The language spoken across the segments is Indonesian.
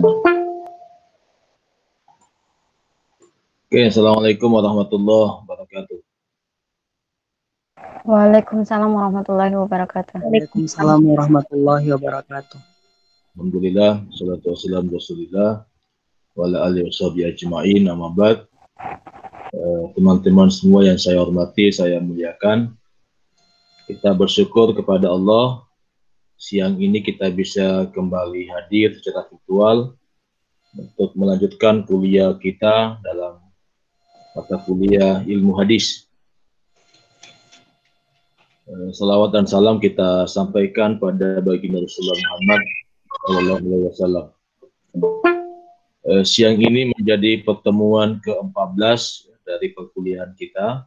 Oke, Assalamualaikum warahmatullahi wabarakatuh. Waalaikumsalam warahmatullahi wabarakatuh. Waalaikumsalam warahmatullahi wabarakatuh. Alhamdulillah, salatu wassalamu Rasulillah wa ala alihi washabihi ajma'in, amma ba'd. Teman-teman semua yang saya hormati, saya muliakan. Kita bersyukur kepada Allah, siang ini kita bisa kembali hadir secara virtual untuk melanjutkan kuliah kita dalam mata kuliah ilmu hadis. Salawat dan salam kita sampaikan pada baginda Rasulullah Muhammad Sallallahu Alaihi Wasallam. Siang ini menjadi pertemuan ke-14 dari perkuliahan kita.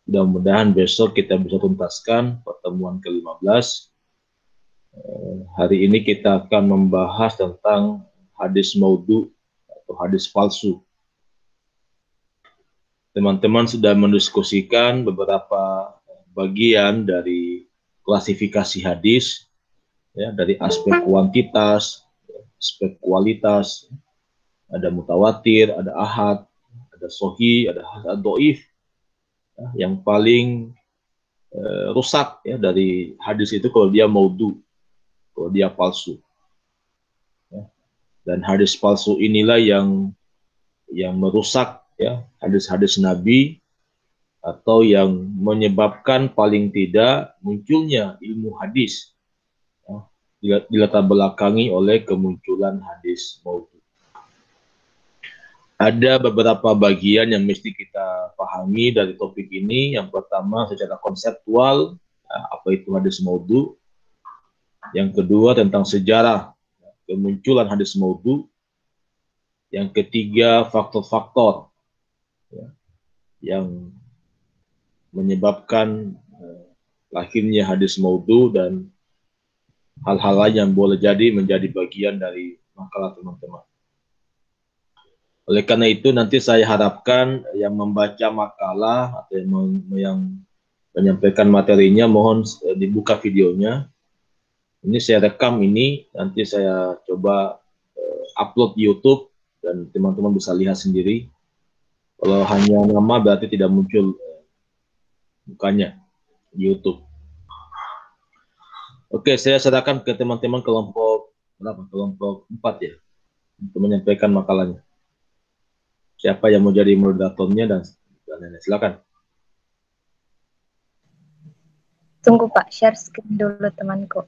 Mudah-mudahan besok kita bisa tuntaskan pertemuan ke-15. Hari ini kita akan membahas tentang hadis maudhu atau hadis palsu. Teman-teman sudah mendiskusikan beberapa bagian dari klasifikasi hadis, ya, dari aspek kuantitas, aspek kualitas, ada mutawatir, ada ahad, ada sahih, ada dhaif. Ya, yang paling rusak ya dari hadis itu kalau dia maudhu, kalau dia palsu. Ya. Dan hadis palsu inilah yang merusak ya hadis-hadis Nabi, atau yang menyebabkan paling tidak munculnya ilmu hadis ya, dilatar belakangi oleh kemunculan hadis maudhu. Ada beberapa bagian yang mesti kita pahami dari topik ini. Yang pertama secara konseptual, ya, apa itu hadis maudhu. Yang kedua tentang sejarah ya, kemunculan hadis maudhu. Yang ketiga faktor-faktor ya, yang menyebabkan lahirnya hadis maudhu dan hal-hal lain yang boleh jadi menjadi bagian dari makalah teman-teman. Oleh karena itu nanti saya harapkan yang membaca makalah atau yang menyampaikan materinya mohon dibuka videonya. Ini saya rekam ini, nanti saya coba upload di YouTube dan teman-teman bisa lihat sendiri. Kalau hanya nama berarti tidak muncul mukanya di YouTube. Oke, saya serahkan ke teman-teman kelompok berapa? Kelompok 4 ya, untuk menyampaikan makalahnya. Siapa yang mau jadi moderatornya dan silakan. Tunggu Pak, share screen dulu temanku.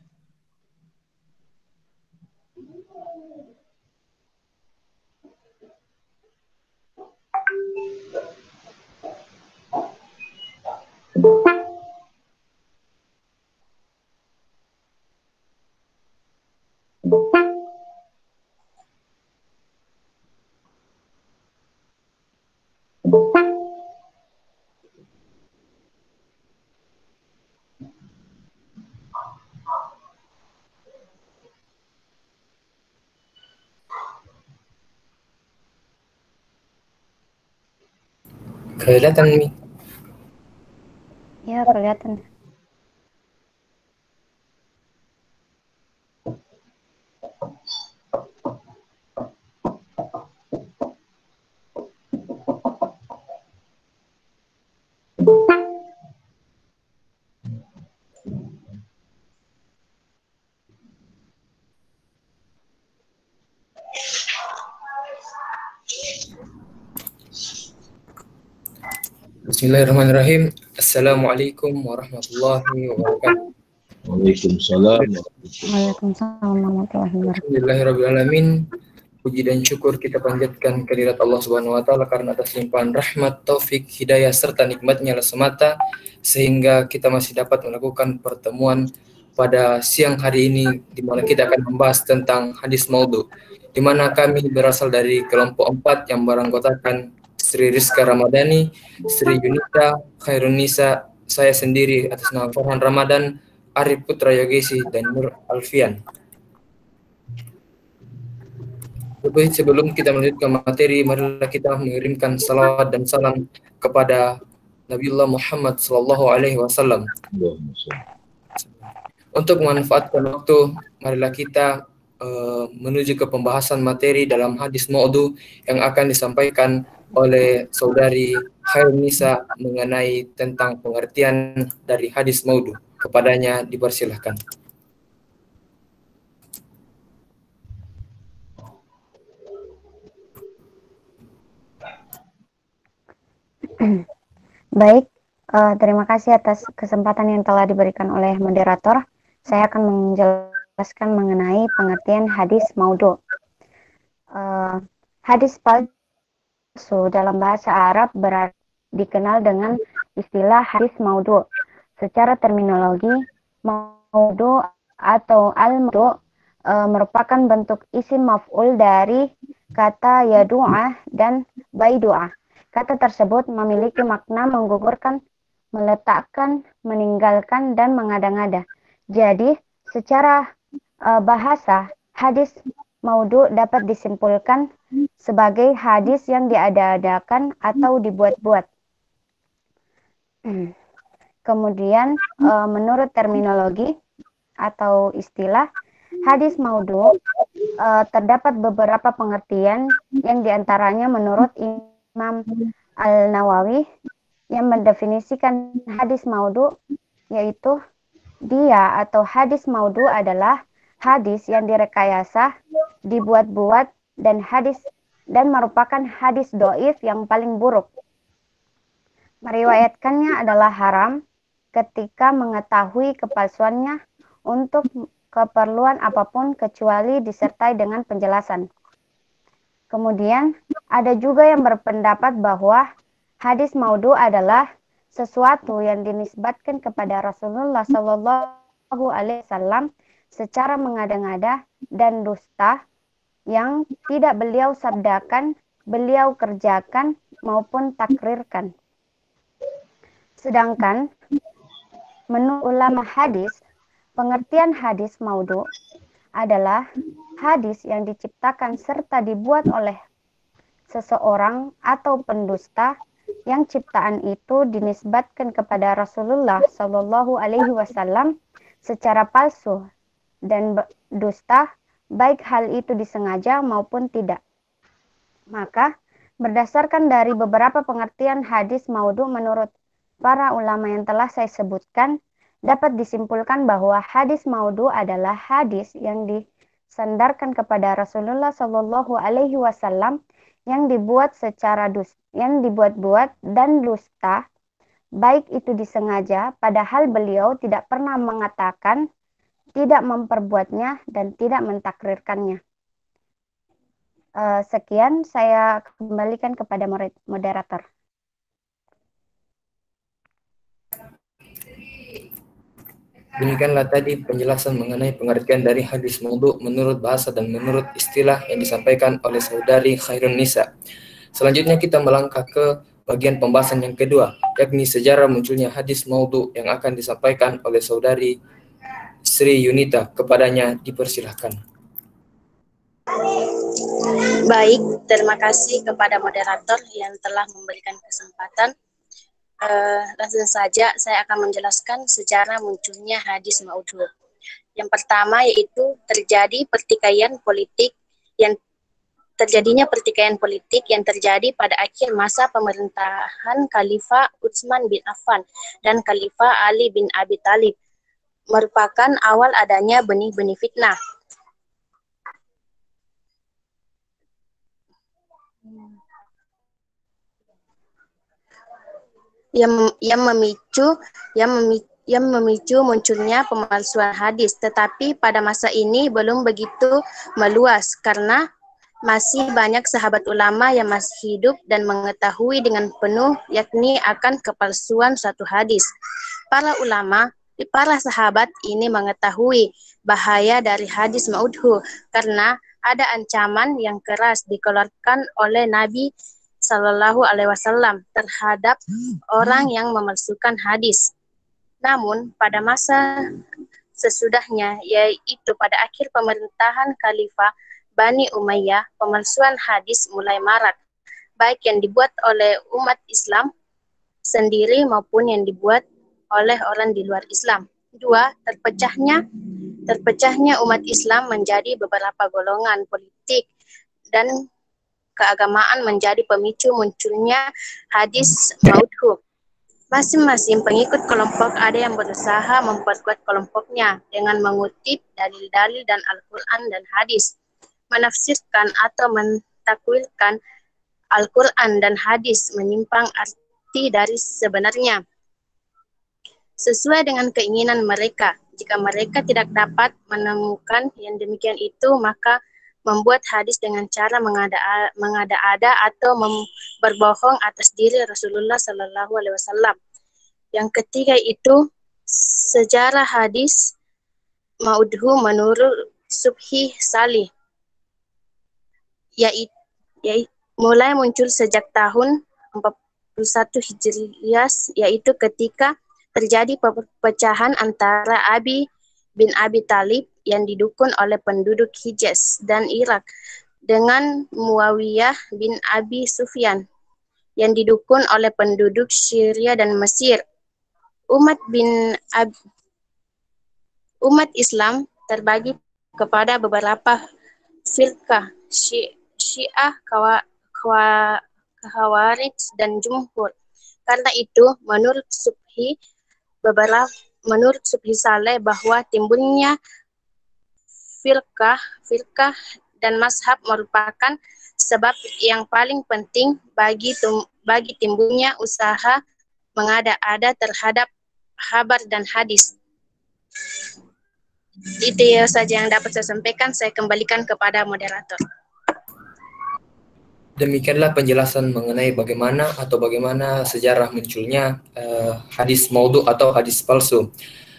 Kelihatan nih. Ya, kelihatan. Bismillahirrahmanirrahim. Assalamualaikum warahmatullahi wabarakatuh. Waalaikumsalam. Waalaikumsalam warahmatullahi wabarakatuh. Alhamdulillahirrahmanirrahim. Puji dan syukur kita panjatkan kehadirat Allah Subhanahu wa Ta'ala karena atas limpahan rahmat, taufik, hidayah serta nikmatnya semata sehingga kita masih dapat melakukan pertemuan pada siang hari ini di mana kita akan membahas tentang hadis maudhu, di mana kami berasal dari kelompok 4 yang beranggotakan Sri Rizka Ramadhani, Sri Yunita Khairunisa, saya sendiri atas nama Farhan Ramadan, Arif Putra Yogesi, dan Nur Alfian. Sebelum kita melanjutkan materi, marilah kita mengirimkan salawat dan salam kepada Nabiullah Muhammad Sallallahu Alaihi Wasallam. Untuk memanfaatkan waktu, marilah kita menuju ke pembahasan materi dalam hadis maudhu yang akan disampaikan oleh saudari Khairun Nisa mengenai tentang pengertian dari hadis maudhu. Kepadanya dipersilahkan. Baik, terima kasih atas kesempatan yang telah diberikan oleh moderator. Saya akan menjelaskan mengenai pengertian hadis maudhu. Hadis palsu dalam bahasa Arab dikenal dengan istilah hadis maudhu. Secara terminologi, maudhu atau al-maudhu merupakan bentuk isim maf'ul dari kata yadu'ah dan baidu'ah. Kata tersebut memiliki makna menggugurkan, meletakkan, meninggalkan, dan mengada-ngada. Jadi, secara bahasa, hadis maudhu dapat disimpulkan sebagai hadis yang diada-adakan atau dibuat-buat. Kemudian, menurut terminologi atau istilah, hadis maudhu terdapat beberapa pengertian yang diantaranya menurut Imam Al-Nawawi yang mendefinisikan hadis maudhu, yaitu dia atau hadis maudhu adalah hadis yang direkayasa, dibuat-buat, dan merupakan hadis doif yang paling buruk. Meriwayatkannya adalah haram ketika mengetahui kepalsuannya untuk keperluan apapun kecuali disertai dengan penjelasan. Kemudian, ada juga yang berpendapat bahwa hadis maudhu adalah sesuatu yang dinisbatkan kepada Rasulullah Shallallahu Alaihi Wasallam secara mengada-ngada dan dusta yang tidak beliau sabdakan, beliau kerjakan maupun takrirkan. Sedangkan menurut ulama hadis, pengertian hadis maudhu adalah hadis yang diciptakan serta dibuat oleh seseorang atau pendusta yang ciptaan itu dinisbatkan kepada Rasulullah Shallallahu Alaihi Wasallam secara palsu dan dusta, baik hal itu disengaja maupun tidak. Maka, berdasarkan dari beberapa pengertian hadis maudhu menurut para ulama yang telah saya sebutkan, dapat disimpulkan bahwa hadis maudhu adalah hadis yang disandarkan kepada Rasulullah Shallallahu Alaihi Wasallam yang dibuat yang dibuat-buat dan dusta, baik itu disengaja, padahal beliau tidak pernah mengatakan, tidak memperbuatnya, dan tidak mentakrirkannya. Sekian, saya kembalikan kepada moderator. Demikianlah tadi penjelasan mengenai pengertian dari hadis maudhu menurut bahasa dan menurut istilah yang disampaikan oleh saudari Khairun Nisa. Selanjutnya kita melangkah ke bagian pembahasan yang kedua, yakni sejarah munculnya hadis maudhu yang akan disampaikan oleh saudari Sri Yunita. Kepadanya dipersilahkan. Baik, terima kasih kepada moderator yang telah memberikan kesempatan. Langsung saja saya akan menjelaskan sejarah munculnya hadis maudhu. Yang pertama yaitu terjadinya pertikaian politik yang terjadi pada akhir masa pemerintahan Khalifah Utsman bin Affan dan Khalifah Ali bin Abi Thalib, merupakan awal adanya benih-benih fitnah. Yang memicu munculnya pemalsuan hadis, tetapi pada masa ini belum begitu meluas karena masih banyak sahabat ulama yang masih hidup dan mengetahui dengan penuh yakni akan kepalsuan suatu hadis. Para sahabat ini mengetahui bahaya dari hadis maudhu karena ada ancaman yang keras dikeluarkan oleh Nabi Sallallahu Alaihi Wasallam terhadap orang yang memalsukan hadis. Namun pada masa sesudahnya, yaitu pada akhir pemerintahan Khalifah Bani Umayyah, pemalsuan hadis mulai marak, baik yang dibuat oleh umat Islam sendiri maupun yang dibuat oleh orang di luar Islam. Dua, terpecahnya Terpecahnya umat Islam menjadi beberapa golongan politik dan keagamaan menjadi pemicu munculnya hadis maudhu. Masing-masing pengikut kelompok ada yang berusaha memperkuat kelompoknya dengan mengutip dalil-dalil dan Al-Quran dan hadis, menafsirkan atau mentakwilkan Al-Quran dan hadis menyimpang arti dari sebenarnya sesuai dengan keinginan mereka. Jika mereka tidak dapat menemukan yang demikian itu, maka membuat hadis dengan cara mengada-ada atau berbohong atas diri Rasulullah Sallallahu Alaihi Wasallam. Yang ketiga itu sejarah hadis maudhu menurut Subhi Salih, yaitu mulai muncul sejak tahun 41 Hijriah, yaitu ketika terjadi perpecahan antara Ali bin Abi Thalib yang didukung oleh penduduk Hijaz dan Irak dengan Muawiyah bin Abi Sufyan yang didukung oleh penduduk Syria dan Mesir. Umat Islam terbagi kepada beberapa firqah, Syiah, Khawarij, dan Jumhur. Karena itu, menurut Subhi Saleh bahwa timbulnya firqah dan mazhab merupakan sebab yang paling penting bagi timbulnya usaha mengada-ada terhadap kabar dan hadis. Itu saja yang dapat saya sampaikan. Saya kembalikan kepada moderator. Demikianlah penjelasan mengenai bagaimana sejarah munculnya hadis maudhu atau hadis palsu.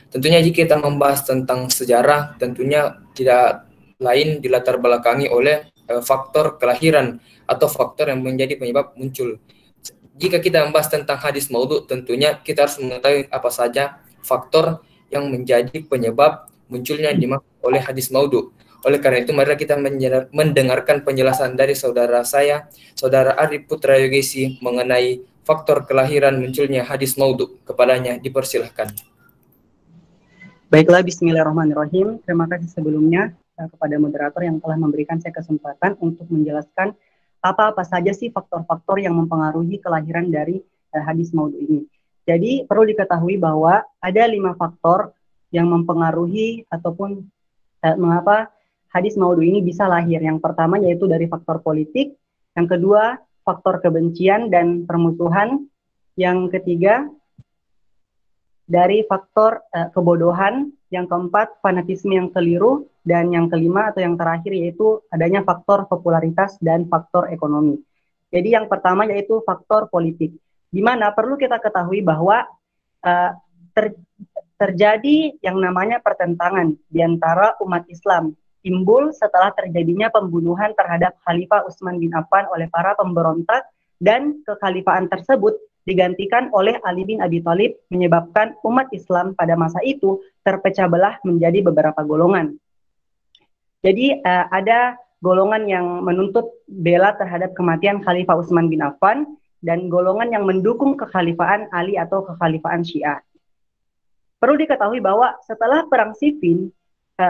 Tentunya jika kita membahas tentang sejarah, tentunya tidak lain dilatar belakangi oleh faktor kelahiran atau faktor yang menjadi penyebab muncul. Jika kita membahas tentang hadis maudhu, tentunya kita harus mengetahui apa saja faktor yang menjadi penyebab munculnya yang dimaksud oleh hadis maudhu. Oleh karena itu, mari kita mendengarkan penjelasan dari saudara Arif Putra Yogesi mengenai faktor kelahiran munculnya hadis maudhu. Kepadanya dipersilahkan. Baiklah, bismillahirrahmanirrahim. Terima kasih sebelumnya kepada moderator yang telah memberikan saya kesempatan untuk menjelaskan apa-apa saja sih faktor-faktor yang mempengaruhi kelahiran dari hadis maudhu ini. Jadi perlu diketahui bahwa ada 5 faktor yang mempengaruhi ataupun mengapa hadis maudhu ini bisa lahir. Yang pertama yaitu dari faktor politik, yang kedua faktor kebencian dan permusuhan, yang ketiga dari faktor kebodohan, yang keempat fanatisme yang keliru, dan yang kelima atau yang terakhir yaitu adanya faktor popularitas dan faktor ekonomi. Jadi yang pertama yaitu faktor politik, di mana perlu kita ketahui bahwa terjadi yang namanya pertentangan di antara umat Islam, timbul setelah terjadinya pembunuhan terhadap Khalifah Utsman bin Affan oleh para pemberontak, dan kekhalifahan tersebut digantikan oleh Ali bin Abi Thalib, menyebabkan umat Islam pada masa itu terpecah belah menjadi beberapa golongan. Jadi ada golongan yang menuntut bela terhadap kematian Khalifah Utsman bin Affan dan golongan yang mendukung kekhalifahan Ali atau kekhalifahan Syiah. Perlu diketahui bahwa setelah perang Siffin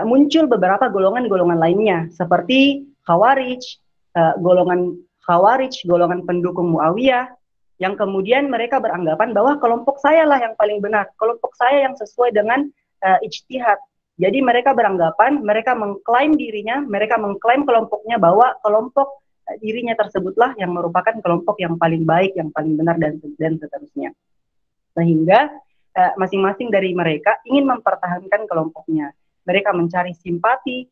muncul beberapa golongan-golongan lainnya seperti Khawarij, golongan pendukung Muawiyah, yang kemudian mereka beranggapan bahwa kelompok saya lah yang paling benar, kelompok saya yang sesuai dengan ijtihad. Jadi mereka beranggapan, mereka mengklaim dirinya, mereka mengklaim kelompoknya bahwa kelompok dirinya tersebutlah yang merupakan kelompok yang paling baik, yang paling benar, dan seterusnya. Sehingga masing-masing dari mereka ingin mempertahankan kelompoknya. Mereka mencari simpati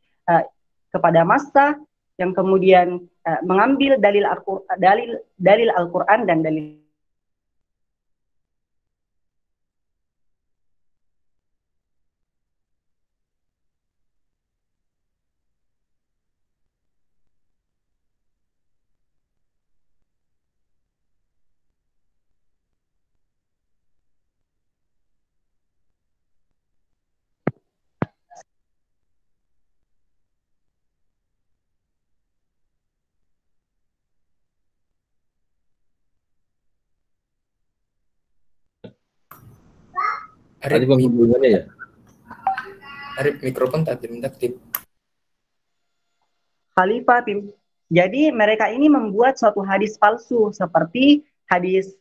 kepada massa yang kemudian mengambil dalil Al-Quran dan dalil Tadi penghubungannya ya? Arif, mikrofon takdim takdim. Khalifah, jadi mereka ini membuat suatu hadis palsu seperti hadis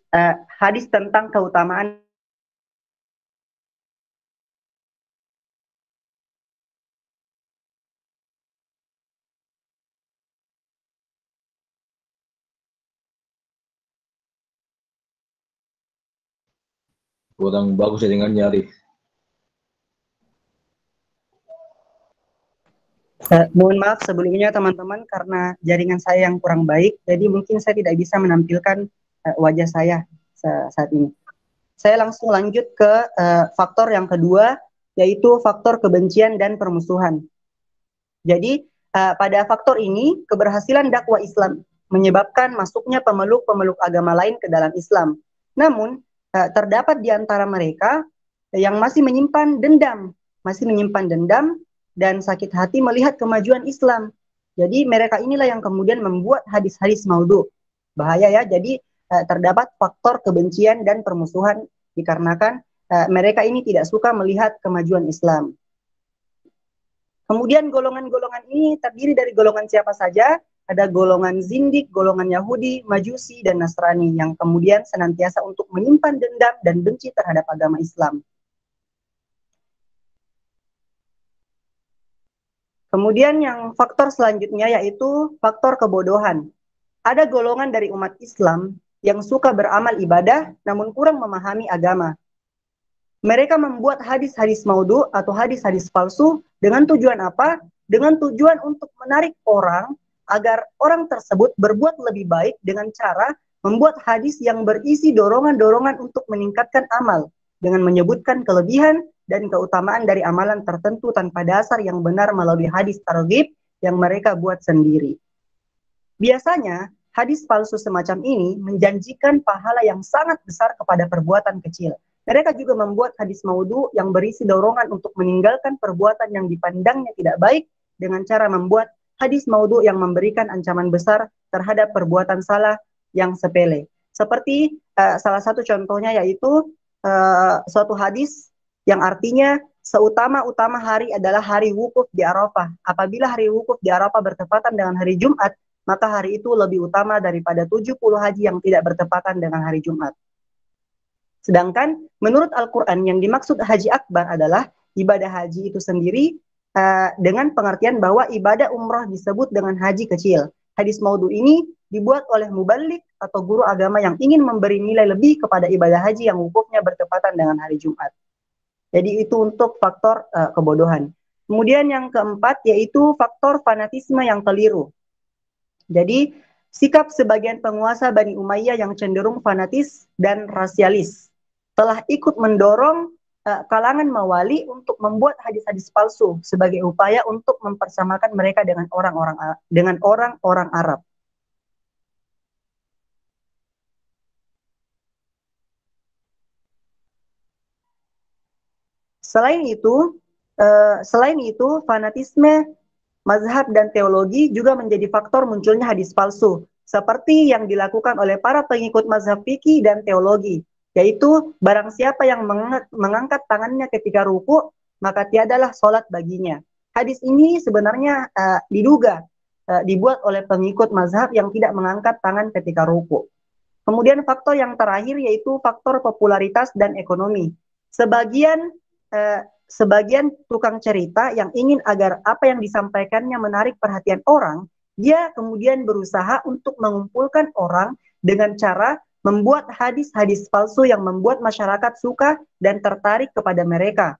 tentang keutamaan Kurang bagus ya dengan nyari. Mohon maaf sebelumnya teman-teman karena jaringan saya yang kurang baik, jadi mungkin saya tidak bisa menampilkan wajah saya saat ini. Saya langsung lanjut ke faktor yang kedua, yaitu faktor kebencian dan permusuhan. Jadi pada faktor ini keberhasilan dakwah Islam menyebabkan masuknya pemeluk-pemeluk agama lain ke dalam Islam. Namun terdapat di antara mereka yang masih menyimpan dendam dan sakit hati melihat kemajuan Islam. Jadi mereka inilah yang kemudian membuat hadis-hadis maudhu. Bahaya ya, jadi terdapat faktor kebencian dan permusuhan dikarenakan mereka ini tidak suka melihat kemajuan Islam. Kemudian golongan-golongan ini terdiri dari golongan siapa saja? Ada golongan zindik, golongan Yahudi, Majusi, dan Nasrani yang kemudian senantiasa untuk menyimpan dendam dan benci terhadap agama Islam. Kemudian yang faktor selanjutnya yaitu faktor kebodohan. Ada golongan dari umat Islam yang suka beramal ibadah namun kurang memahami agama. Mereka membuat hadis-hadis maudhu atau hadis-hadis palsu dengan tujuan apa? Dengan tujuan untuk menarik orang agar orang tersebut berbuat lebih baik dengan cara membuat hadis yang berisi dorongan-dorongan untuk meningkatkan amal dengan menyebutkan kelebihan dan keutamaan dari amalan tertentu tanpa dasar yang benar melalui hadis targhib yang mereka buat sendiri. Biasanya, hadis palsu semacam ini menjanjikan pahala yang sangat besar kepada perbuatan kecil. Mereka juga membuat hadis maudhu yang berisi dorongan untuk meninggalkan perbuatan yang dipandangnya tidak baik dengan cara membuat hadis maudhu yang memberikan ancaman besar terhadap perbuatan salah yang sepele. Seperti salah satu contohnya yaitu suatu hadis yang artinya seutama-utama hari adalah hari wukuf di Arafah. Apabila hari wukuf di Arafah bertepatan dengan hari Jumat, maka hari itu lebih utama daripada 70 haji yang tidak bertepatan dengan hari Jumat. Sedangkan menurut Al-Quran yang dimaksud haji akbar adalah ibadah haji itu sendiri dengan pengertian bahwa ibadah umrah disebut dengan haji kecil. Hadis maudhu ini dibuat oleh mubalik atau guru agama yang ingin memberi nilai lebih kepada ibadah haji yang wukufnya bertepatan dengan hari Jumat. Jadi itu untuk faktor kebodohan. Kemudian yang keempat yaitu faktor fanatisme yang keliru. Jadi sikap sebagian penguasa Bani Umayyah yang cenderung fanatis dan rasialis telah ikut mendorong kalangan mawali untuk membuat hadis-hadis palsu sebagai upaya untuk mempersamakan mereka dengan orang-orang Arab. Selain itu, fanatisme, mazhab dan teologi juga menjadi faktor munculnya hadis palsu, seperti yang dilakukan oleh para pengikut mazhab fikih dan teologi, yaitu barang siapa yang mengangkat tangannya ketika ruku, maka tiadalah sholat baginya. Hadis ini sebenarnya diduga dibuat oleh pengikut mazhab yang tidak mengangkat tangan ketika ruku. Kemudian faktor yang terakhir yaitu faktor popularitas dan ekonomi. Sebagian tukang cerita yang ingin agar apa yang disampaikannya menarik perhatian orang, dia kemudian berusaha untuk mengumpulkan orang dengan cara membuat hadis-hadis palsu yang membuat masyarakat suka dan tertarik kepada mereka,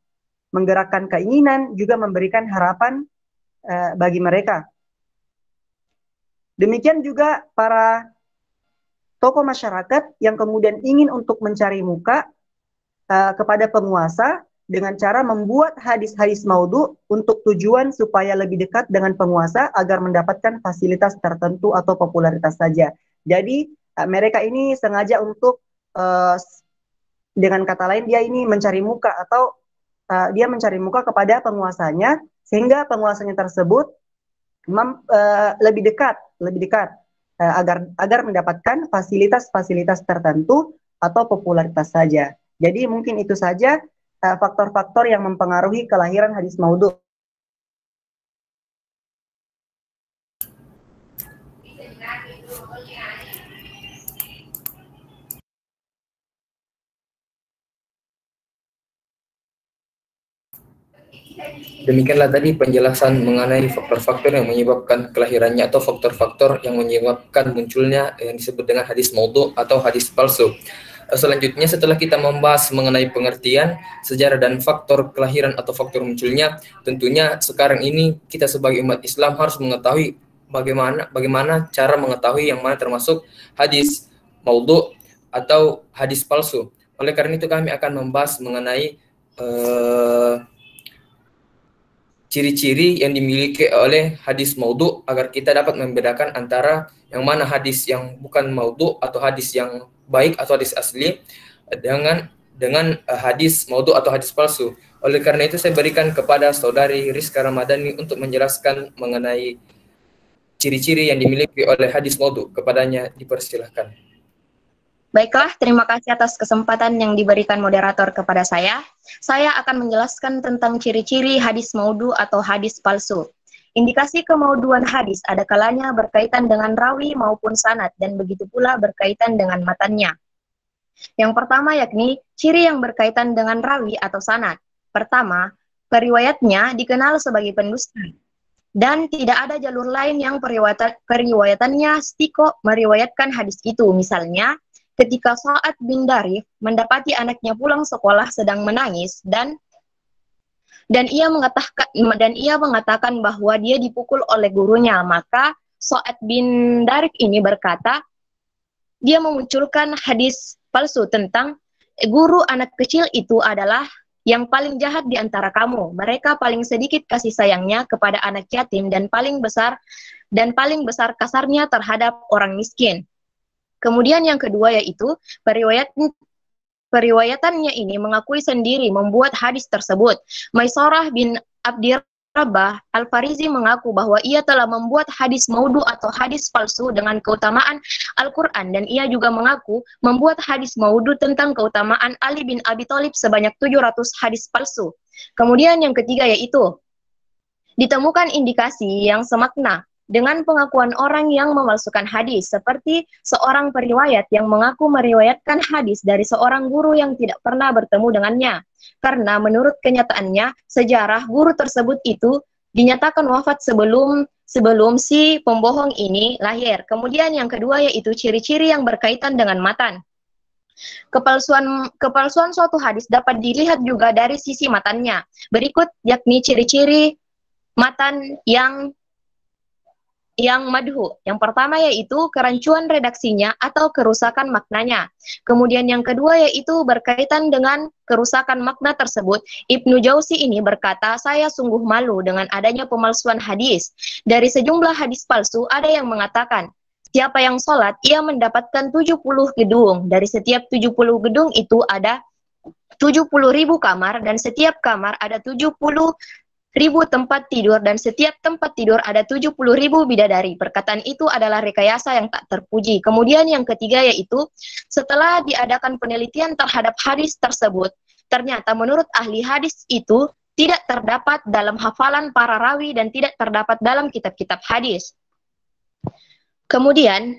menggerakkan keinginan, juga memberikan harapan bagi mereka. Demikian juga para tokoh masyarakat yang kemudian ingin untuk mencari muka kepada penguasa dengan cara membuat hadis-hadis maudhu untuk tujuan supaya lebih dekat dengan penguasa agar mendapatkan fasilitas tertentu atau popularitas saja. Jadi mereka ini sengaja untuk dengan kata lain dia ini mencari muka atau dia mencari muka kepada penguasanya sehingga penguasanya tersebut lebih dekat agar mendapatkan fasilitas-fasilitas tertentu atau popularitas saja. Jadi mungkin itu saja faktor-faktor yang mempengaruhi kelahiran hadis maudhu. Demikianlah tadi penjelasan mengenai faktor-faktor yang menyebabkan kelahirannya atau faktor-faktor yang menyebabkan munculnya yang disebut dengan hadis maudhu atau hadis palsu. Selanjutnya setelah kita membahas mengenai pengertian, sejarah dan faktor kelahiran atau faktor munculnya, tentunya sekarang ini kita sebagai umat Islam harus mengetahui bagaimana cara mengetahui yang mana termasuk hadis maudhu atau hadis palsu. Oleh karena itu kami akan membahas mengenai ciri-ciri yang dimiliki oleh hadis maudhu agar kita dapat membedakan antara yang mana hadis yang bukan maudhu atau hadis yang baik atau hadis asli dengan hadis maudhu atau hadis palsu. Oleh karena itu saya berikan kepada saudari Rizka Ramadhani untuk menjelaskan mengenai ciri-ciri yang dimiliki oleh hadis maudhu. Kepadanya dipersilahkan. Baiklah, terima kasih atas kesempatan yang diberikan moderator kepada saya. Saya akan menjelaskan tentang ciri-ciri hadis maudhu atau hadis palsu. Indikasi kemaudhuan hadis ada kalanya berkaitan dengan rawi maupun sanad dan begitu pula berkaitan dengan matannya. Yang pertama yakni ciri yang berkaitan dengan rawi atau sanad. Pertama, periwayatnya dikenal sebagai pendusta. Dan tidak ada jalur lain yang periwayatannya stiko meriwayatkan hadis itu. Misalnya, ketika Sa'ad bin Darif mendapati anaknya pulang sekolah sedang menangis dan ia mengatakan bahwa dia dipukul oleh gurunya, maka Sa'ad bin Darif ini berkata, dia memunculkan hadis palsu tentang guru anak kecil itu adalah yang paling jahat di antara kamu. Mereka paling sedikit kasih sayangnya kepada anak yatim dan paling besar kasarnya terhadap orang miskin. Kemudian yang kedua yaitu periwayatannya ini mengakui sendiri membuat hadis tersebut. Maisarah bin Abdi Rabah Al-Farizi mengaku bahwa ia telah membuat hadis maudhu atau hadis palsu dengan keutamaan Al-Quran, dan ia juga mengaku membuat hadis maudhu tentang keutamaan Ali bin Abi Thalib sebanyak 700 hadis palsu. Kemudian yang ketiga yaitu ditemukan indikasi yang semakna dengan pengakuan orang yang memalsukan hadis, seperti seorang periwayat yang mengaku meriwayatkan hadis dari seorang guru yang tidak pernah bertemu dengannya. Karena menurut kenyataannya, sejarah guru tersebut itu dinyatakan wafat sebelum si pembohong ini lahir. Kemudian yang kedua yaitu ciri-ciri yang berkaitan dengan matan. Kepalsuan suatu hadis dapat dilihat juga dari sisi matannya. Berikut yakni ciri-ciri matan yang madhu. Yang pertama yaitu kerancuan redaksinya atau kerusakan maknanya. Kemudian yang kedua yaitu berkaitan dengan kerusakan makna tersebut. Ibnu Jauzi ini berkata, saya sungguh malu dengan adanya pemalsuan hadis. Dari sejumlah hadis palsu ada yang mengatakan, siapa yang sholat, ia mendapatkan 70 gedung. Dari setiap 70 gedung itu ada 70.000 kamar, dan setiap kamar ada 70.000 tempat tidur, dan setiap tempat tidur ada 70.000 bidadari. Perkataan itu adalah rekayasa yang tak terpuji. Kemudian yang ketiga yaitu setelah diadakan penelitian terhadap hadis tersebut, ternyata menurut ahli hadis itu tidak terdapat dalam hafalan para rawi dan tidak terdapat dalam kitab-kitab hadis. Kemudian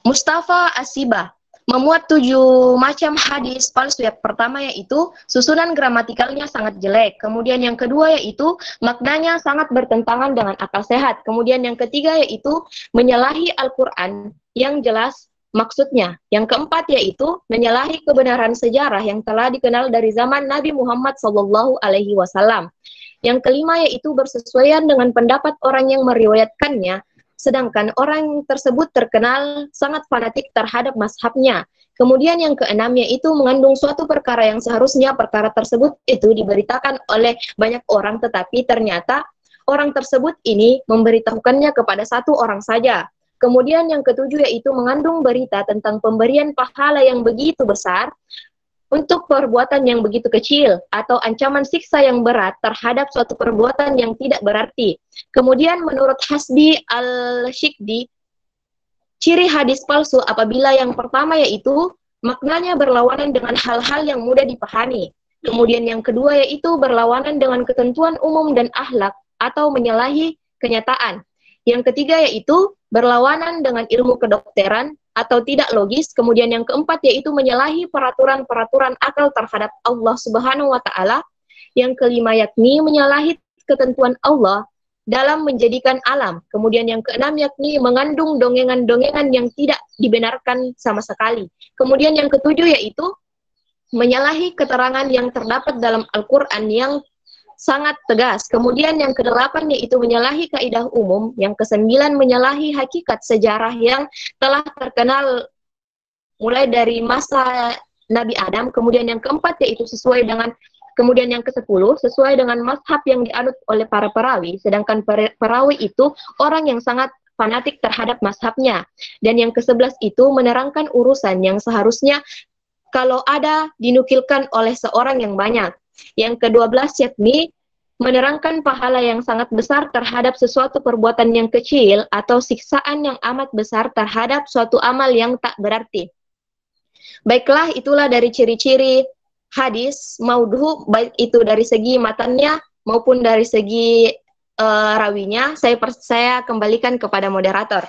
Mustafa As-Sibah memuat 7 macam hadis palsu. Yang pertama yaitu susunan gramatikalnya sangat jelek. Kemudian yang kedua yaitu maknanya sangat bertentangan dengan akal sehat. Kemudian yang ketiga yaitu menyalahi Al-Quran yang jelas maksudnya. Yang keempat yaitu menyalahi kebenaran sejarah yang telah dikenal dari zaman Nabi Muhammad SAW. Yang kelima yaitu bersesuaian dengan pendapat orang yang meriwayatkannya, sedangkan orang tersebut terkenal sangat fanatik terhadap mazhabnya. Kemudian yang keenam yaitu mengandung suatu perkara yang seharusnya perkara tersebut itu diberitakan oleh banyak orang, tetapi ternyata orang tersebut ini memberitahukannya kepada satu orang saja. Kemudian yang ketujuh yaitu mengandung berita tentang pemberian pahala yang begitu besar untuk perbuatan yang begitu kecil, atau ancaman siksa yang berat terhadap suatu perbuatan yang tidak berarti. Kemudian menurut Hasbi Al-Shikdi, ciri hadis palsu apabila yang pertama yaitu maknanya berlawanan dengan hal-hal yang mudah dipahami. Kemudian yang kedua yaitu berlawanan dengan ketentuan umum dan akhlak atau menyalahi kenyataan. Yang ketiga yaitu berlawanan dengan ilmu kedokteran atau tidak logis. Kemudian yang keempat yaitu menyalahi peraturan-peraturan akal terhadap Allah Subhanahu wa taala. Yang kelima yakni menyalahi ketentuan Allah dalam menjadikan alam. Kemudian yang keenam yakni mengandung dongengan-dongengan yang tidak dibenarkan sama sekali. Kemudian yang ketujuh yaitu menyalahi keterangan yang terdapat dalam Al-Quran yang sangat tegas. Kemudian yang kedelapan yaitu menyalahi kaidah umum. Yang kesembilan menyalahi hakikat sejarah yang telah terkenal mulai dari masa Nabi Adam. Kemudian yang keempat yaitu kemudian yang ke-10 sesuai dengan mazhab yang dianut oleh para perawi, sedangkan perawi itu orang yang sangat fanatik terhadap mazhabnya. Dan yang ke-11 itu menerangkan urusan yang seharusnya kalau ada dinukilkan oleh seorang yang banyak. Yang ke-12 yakni menerangkan pahala yang sangat besar terhadap sesuatu perbuatan yang kecil atau siksaan yang amat besar terhadap suatu amal yang tak berarti. Baiklah, itulah dari ciri-ciri hadis maudhu, baik itu dari segi matannya maupun dari segi rawinya. Saya kembalikan kepada moderator.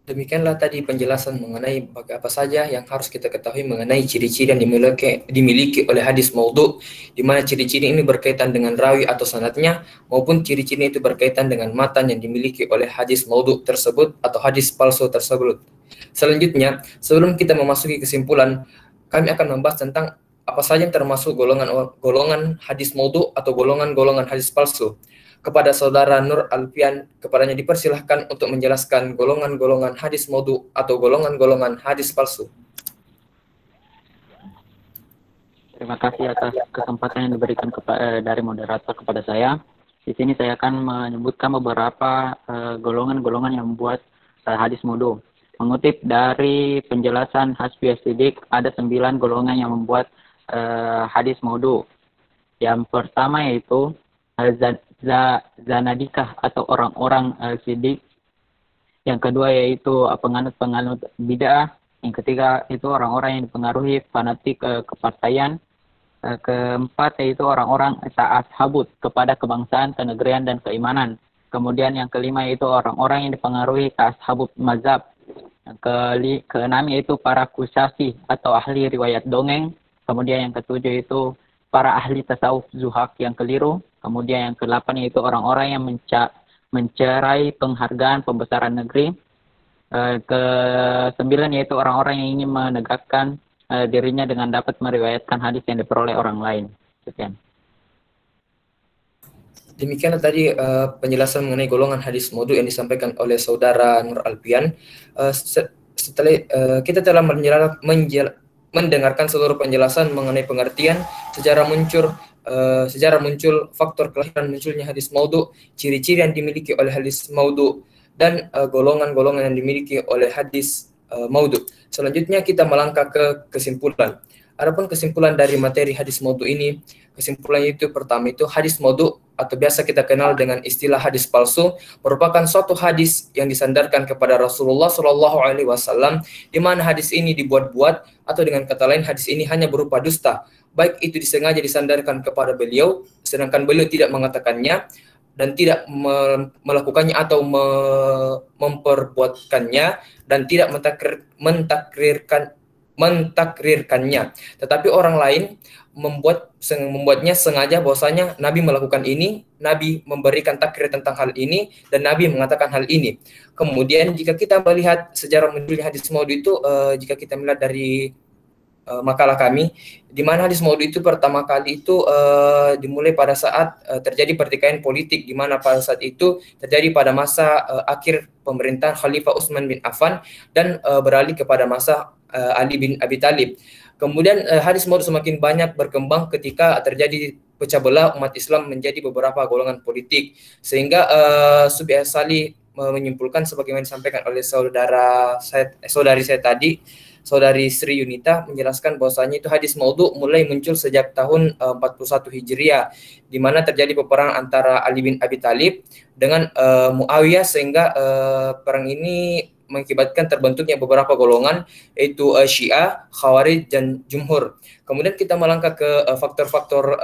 Demikianlah tadi penjelasan mengenai apa saja yang harus kita ketahui mengenai ciri-ciri yang dimiliki oleh hadis maudhu, di mana ciri-ciri ini berkaitan dengan rawi atau sanadnya, maupun ciri-ciri itu berkaitan dengan matan yang dimiliki oleh hadis maudhu tersebut atau hadis palsu tersebut. Selanjutnya, sebelum kita memasuki kesimpulan, kami akan membahas tentang apa saja yang termasuk golongan hadis maudhu atau golongan-golongan hadis palsu. Kepada saudara Nur Alfian, kepadanya dipersilahkan untuk menjelaskan golongan-golongan hadis maudhu atau golongan-golongan hadis palsu. Terima kasih atas kesempatan yang diberikan dari moderator kepada saya. Di sini saya akan menyebutkan beberapa golongan-golongan yang membuat hadis maudhu. Mengutip dari penjelasan Hasbi As-Siddiq, ada 9 golongan yang membuat hadis maudhu. Yang pertama yaitu zanadikah atau orang-orang siddiq. Yang kedua yaitu penganut-penganut bid'ah. Yang ketiga itu orang-orang yang dipengaruhi fanatik kepartaian. Keempat yaitu orang-orang ta'ashabut kepada kebangsaan, kenegerian, dan keimanan. Kemudian yang kelima yaitu orang-orang yang dipengaruhi ta'ashabut mazhab. Yang keenam yaitu para kusasi atau ahli riwayat dongeng. Kemudian yang ketujuh itu para ahli tasawuf zuhak yang keliru. Kemudian yang ke-8 yaitu orang-orang yang mencerai penghargaan pembesaran negeri. Ke-9 yaitu orang-orang yang ingin menegakkan dirinya dengan dapat meriwayatkan hadis yang diperoleh orang lain. Sekian. Demikianlah tadi penjelasan mengenai golongan hadis maudhu yang disampaikan oleh saudara Nur Alfian. Setelah kita telah mendengarkan seluruh penjelasan mengenai pengertian sejarah muncul faktor kelahiran munculnya hadis maudhu, ciri-ciri yang dimiliki oleh hadis maudhu, dan golongan-golongan yang dimiliki oleh hadis maudhu. Selanjutnya kita melangkah ke kesimpulan. Adapun kesimpulan dari materi hadis maudhu ini, kesimpulannya itu pertama itu hadis maudhu atau biasa kita kenal dengan istilah hadis palsu merupakan suatu hadis yang disandarkan kepada Rasulullah SAW, di mana hadis ini dibuat-buat atau dengan kata lain hadis ini hanya berupa dusta, baik itu disengaja disandarkan kepada beliau sedangkan beliau tidak mengatakannya dan tidak melakukannya atau memperbuatkannya dan tidak mentakrirkannya, tetapi orang lain membuatnya sengaja bahwasanya Nabi melakukan ini, Nabi memberikan takrir tentang hal ini, dan Nabi mengatakan hal ini. Kemudian jika kita melihat sejarah munculnya hadis maudhu itu, jika kita melihat dari makalah kami, di mana hadis maudhu itu pertama kali itu dimulai pada saat terjadi pertikaian politik, di mana pada saat itu terjadi pada masa akhir pemerintahan Khalifah Utsman bin Affan dan beralih kepada masa Ali bin Abi Thalib. Kemudian hadis maudhu semakin banyak berkembang ketika terjadi pecah belah umat Islam menjadi beberapa golongan politik, sehingga Subi As-Salih menyimpulkan sebagaimana disampaikan oleh saudari saya tadi, saudari Sri Yunita, menjelaskan bahwasanya itu hadis maudhu mulai muncul sejak tahun 41 Hijriah, di mana terjadi peperangan antara Ali bin Abi Thalib dengan Muawiyah, sehingga perang ini mengakibatkan terbentuknya beberapa golongan, yaitu Syiah, Khawarij, dan Jumhur. Kemudian kita melangkah ke faktor-faktor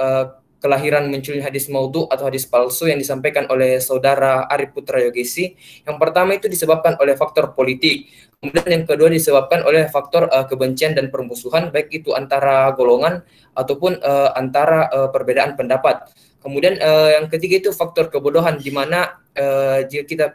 kelahiran munculnya hadis maudhu atau hadis palsu yang disampaikan oleh saudara Arif Putra Yogesi. Yang pertama itu disebabkan oleh faktor politik. Kemudian yang kedua disebabkan oleh faktor kebencian dan permusuhan, baik itu antara golongan ataupun antara perbedaan pendapat. Kemudian yang ketiga itu faktor kebodohan, di mana jika kita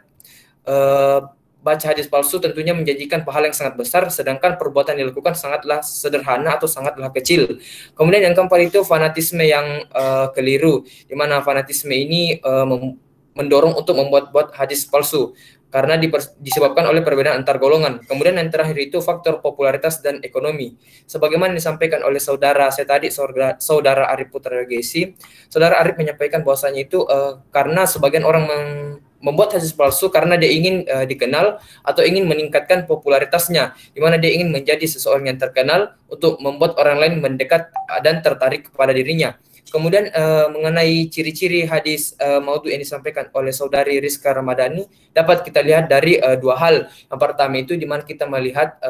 baca hadis palsu tentunya menjanjikan pahala yang sangat besar, sedangkan perbuatan yang dilakukan sangatlah sederhana atau sangatlah kecil. Kemudian yang keempat itu fanatisme yang keliru, di mana fanatisme ini mendorong untuk membuat hadis palsu karena disebabkan oleh perbedaan antar golongan. Kemudian yang terakhir itu faktor popularitas dan ekonomi. Sebagaimana disampaikan oleh saudara saya tadi, saudara Arif Putra Yogesi, saudara Arif menyampaikan bahwasanya itu karena sebagian orang membuat hadis palsu karena dia ingin dikenal atau ingin meningkatkan popularitasnya, di mana dia ingin menjadi seseorang yang terkenal untuk membuat orang lain mendekat dan tertarik kepada dirinya. Kemudian mengenai ciri-ciri hadis maudhu yang disampaikan oleh saudari Rizka Ramadhani dapat kita lihat dari dua hal. Yang pertama itu di mana kita melihat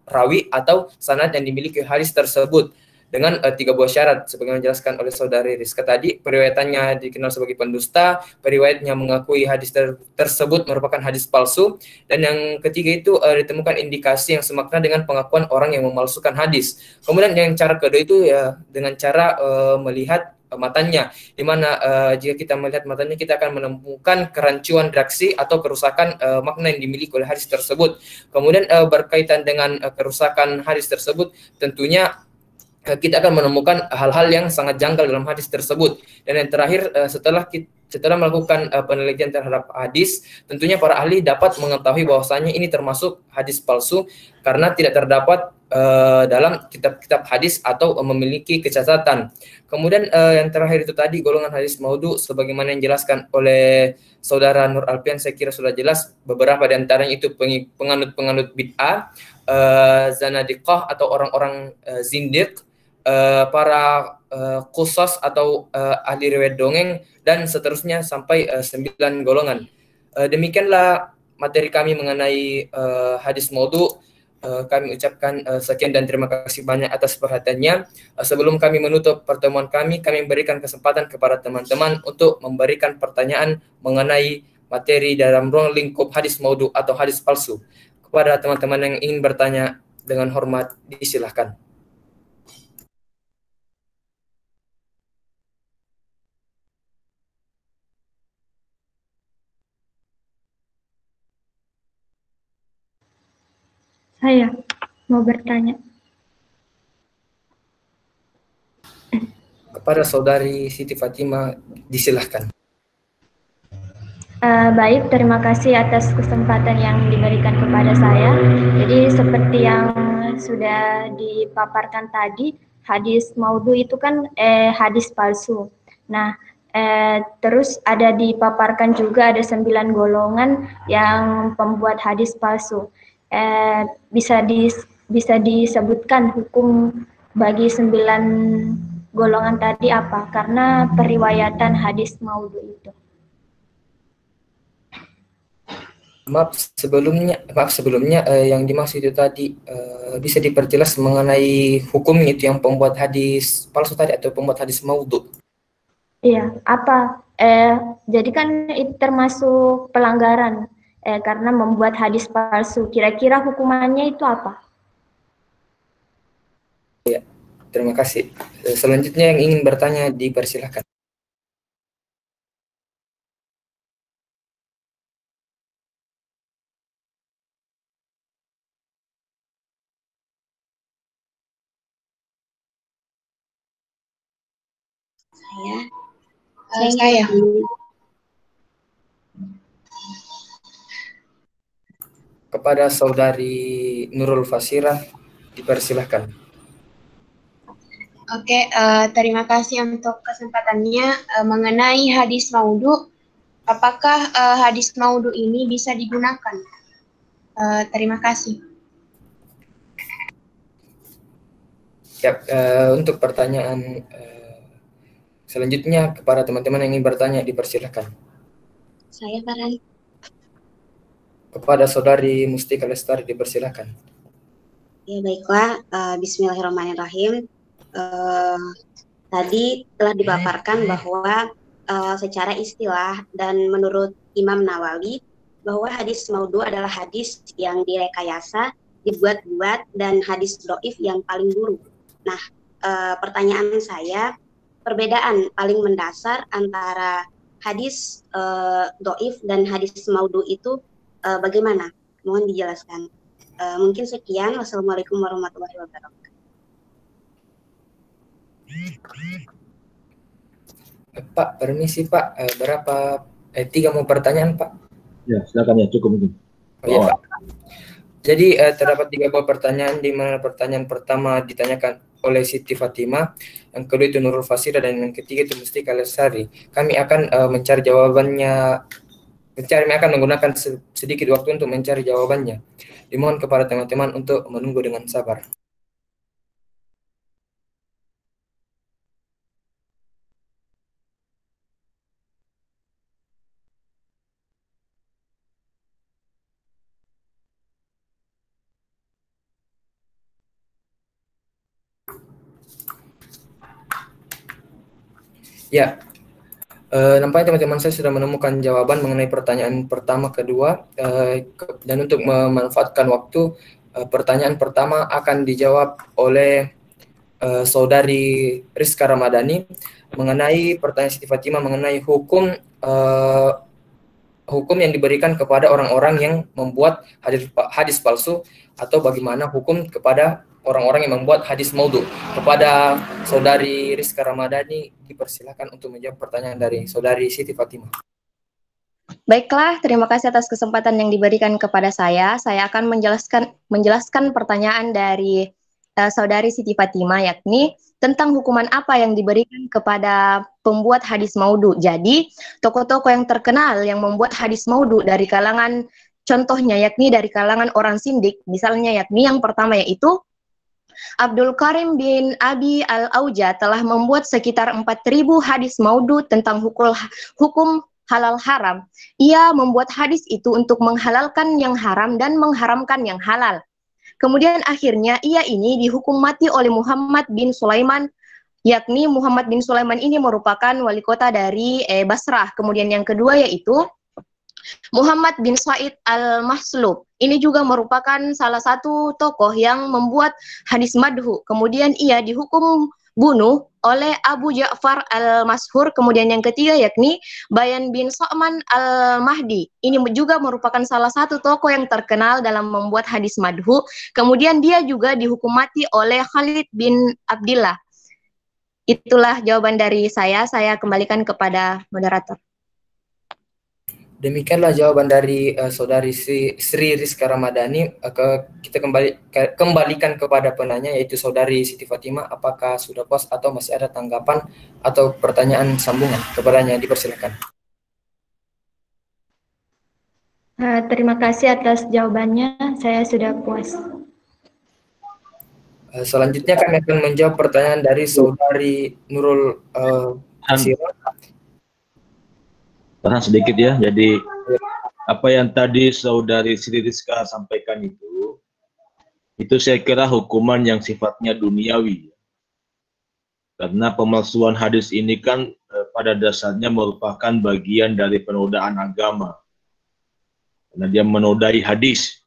rawi atau sanad yang dimiliki hadis tersebut dengan 3 buah syarat sebagaimana dijelaskan oleh saudari Rizka tadi. Periwayatannya dikenal sebagai pendusta, periwayatnya mengakui hadis tersebut merupakan hadis palsu, dan yang ketiga itu ditemukan indikasi yang semakna dengan pengakuan orang yang memalsukan hadis. Kemudian yang cara kedua itu ya dengan cara melihat matanya, di mana jika kita melihat matanya kita akan menemukan kerancuan reaksi atau kerusakan makna yang dimiliki oleh hadis tersebut. Kemudian berkaitan dengan kerusakan hadis tersebut, tentunya kita akan menemukan hal-hal yang sangat janggal dalam hadis tersebut. Dan yang terakhir, setelah melakukan penelitian terhadap hadis, tentunya para ahli dapat mengetahui bahwasanya ini termasuk hadis palsu karena tidak terdapat dalam kitab-kitab hadis atau memiliki kecacatan. Kemudian yang terakhir itu tadi golongan hadis maudhu, sebagaimana yang dijelaskan oleh saudara Nur Alfian, saya kira sudah jelas. Beberapa di antaranya itu penganut bid'ah, zanadiqah atau orang-orang zindiq, para qusas atau ahli riwayat dongeng, dan seterusnya sampai 9 golongan. Demikianlah materi kami mengenai hadis maudhu. Kami ucapkan sekian dan terima kasih banyak atas perhatiannya. Sebelum kami menutup pertemuan kami memberikan kesempatan kepada teman-teman untuk memberikan pertanyaan mengenai materi dalam ruang lingkup hadis maudhu atau hadis palsu. Kepada teman-teman yang ingin bertanya, dengan hormat disilahkan. Saya mau bertanya. Kepada saudari Siti Fatimah, disilahkan. Baik, terima kasih atas kesempatan yang diberikan kepada saya. Jadi seperti yang sudah dipaparkan tadi, hadis maudhu itu kan hadis palsu. Nah, terus ada dipaparkan juga ada 9 golongan yang pembuat hadis palsu. Bisa disebutkan hukum bagi 9 golongan tadi apa? Karena periwayatan hadis maudhu itu. Maaf sebelumnya yang dimaksud itu tadi bisa diperjelas mengenai hukumnya itu yang pembuat hadis palsu tadi atau pembuat hadis maudhu. Iya, apa? Jadi kan itu termasuk pelanggaran karena membuat hadis palsu. Kira-kira hukumannya itu apa? Ya, terima kasih. Selanjutnya yang ingin bertanya dipersilahkan. Saya. Kepada saudari Nurul Fasirah, dipersilahkan. Oke, terima kasih untuk kesempatannya mengenai hadis maudhu. Apakah hadis maudhu ini bisa digunakan? Terima kasih. Ya, untuk pertanyaan selanjutnya kepada teman-teman yang ingin bertanya, dipersilahkan. Saya Farhan. Kepada saudari Mustika Lestari dipersilakan. Ya baiklah, Bismillahirrahmanirrahim. Tadi telah dipaparkan bahwa secara istilah dan menurut Imam Nawawi bahwa hadis maudhu adalah hadis yang direkayasa, dibuat-buat, dan hadis dhaif yang paling buruk. Nah, pertanyaan saya, perbedaan paling mendasar antara hadis dhaif dan hadis maudhu itu bagaimana? Mohon dijelaskan. Mungkin sekian. Wassalamualaikum warahmatullahi wabarakatuh. Pak, permisi Pak, berapa? 3 mau pertanyaan Pak? Ya, silakan ya, cukup mungkin. Oh, ya, Pak. Jadi terdapat 3 buah pertanyaan, di mana pertanyaan pertama ditanyakan oleh Siti Fatimah, yang kedua itu Nurul Fasira, dan yang ketiga itu Mustika Lestari. Kami akan mencari jawabannya. Kami akan menggunakan sedikit waktu untuk mencari jawabannya. Dimohon kepada teman-teman untuk menunggu dengan sabar. Ya, nampaknya teman-teman saya sudah menemukan jawaban mengenai pertanyaan pertama, kedua, dan untuk memanfaatkan waktu, pertanyaan pertama akan dijawab oleh saudari Rizka Ramadhani mengenai pertanyaan Siti Fatimah mengenai hukum yang diberikan kepada orang-orang yang membuat hadis palsu, atau bagaimana hukum kepada orang-orang yang membuat hadis maudhu. Kepada saudari Rizka Ramadhani dipersilakan untuk menjawab pertanyaan dari saudari Siti Fatimah. Baiklah, terima kasih atas kesempatan yang diberikan kepada saya. Saya akan menjelaskan pertanyaan dari saudari Siti Fatimah, yakni tentang hukuman apa yang diberikan kepada pembuat hadis maudhu. Jadi, tokoh-tokoh yang terkenal yang membuat hadis maudhu dari kalangan, contohnya yakni dari kalangan orang sindik, misalnya yakni yang pertama yaitu Abdul Karim bin Abi Al-Auja telah membuat sekitar 4.000 hadis maudhu tentang hukum halal haram. Ia membuat hadis itu untuk menghalalkan yang haram dan mengharamkan yang halal. Kemudian akhirnya ia ini dihukum mati oleh Muhammad bin Sulaiman, yakni Muhammad bin Sulaiman ini merupakan wali kota dari Basrah. Kemudian yang kedua yaitu Muhammad bin Sa'id al-Maslub. Ini juga merupakan salah satu tokoh yang membuat hadis madhu. Kemudian ia dihukum bunuh oleh Abu Ja'far al-Mashhur. Kemudian yang ketiga yakni Bayan bin Sa'man al-Mahdi. Ini juga merupakan salah satu tokoh yang terkenal dalam membuat hadis madhu. Kemudian dia juga dihukum mati oleh Khalid bin Abdillah. Itulah jawaban dari saya. Saya kembalikan kepada moderator. Demikianlah jawaban dari saudari Sri Rizka Ramadhani. Kita kembalikan kepada penanya, yaitu saudari Siti Fatimah. Apakah sudah puas atau masih ada tanggapan atau pertanyaan sambungan kepadanya? Dipersilakan. Terima kasih atas jawabannya. Saya sudah puas. Selanjutnya kami akan menjawab pertanyaan dari saudari Nurul Fasira. Tahan sedikit ya. Jadi apa yang tadi saudari Sri Rizka sampaikan itu saya kira hukuman yang sifatnya duniawi. Karena pemalsuan hadis ini kan pada dasarnya merupakan bagian dari penodaan agama. Karena dia menodai hadis.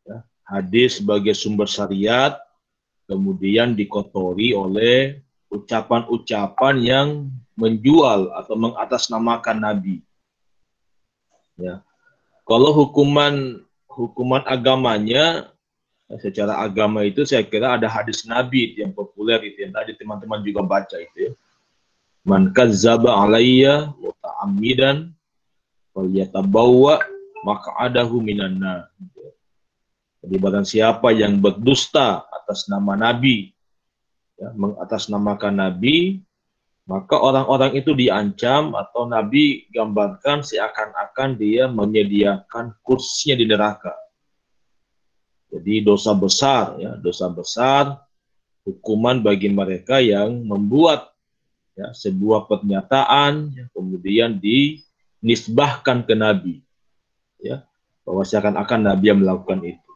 Ya, hadis sebagai sumber syariat kemudian dikotori oleh ucapan-ucapan yang menjual atau mengatasnamakan Nabi. Ya. Kalau hukuman agamanya, secara agama itu saya kira ada hadis Nabi yang populer itu yang tadi teman-teman juga baca itu ya. Man kazzaba alayya muta'ammidan falyatabawwa maq'adahu minan nar. Jadi barang siapa yang berdusta atas nama Nabi, ya, mengatasnamakan Nabi, maka orang-orang itu diancam atau Nabi gambarkan seakan-akan dia menyediakan kursinya di neraka. Jadi dosa besar, ya, dosa besar, hukuman bagi mereka yang membuat ya, sebuah pernyataan yang kemudian dinisbahkan ke Nabi. Ya. bahwa seakan-akan Nabi yang melakukan itu.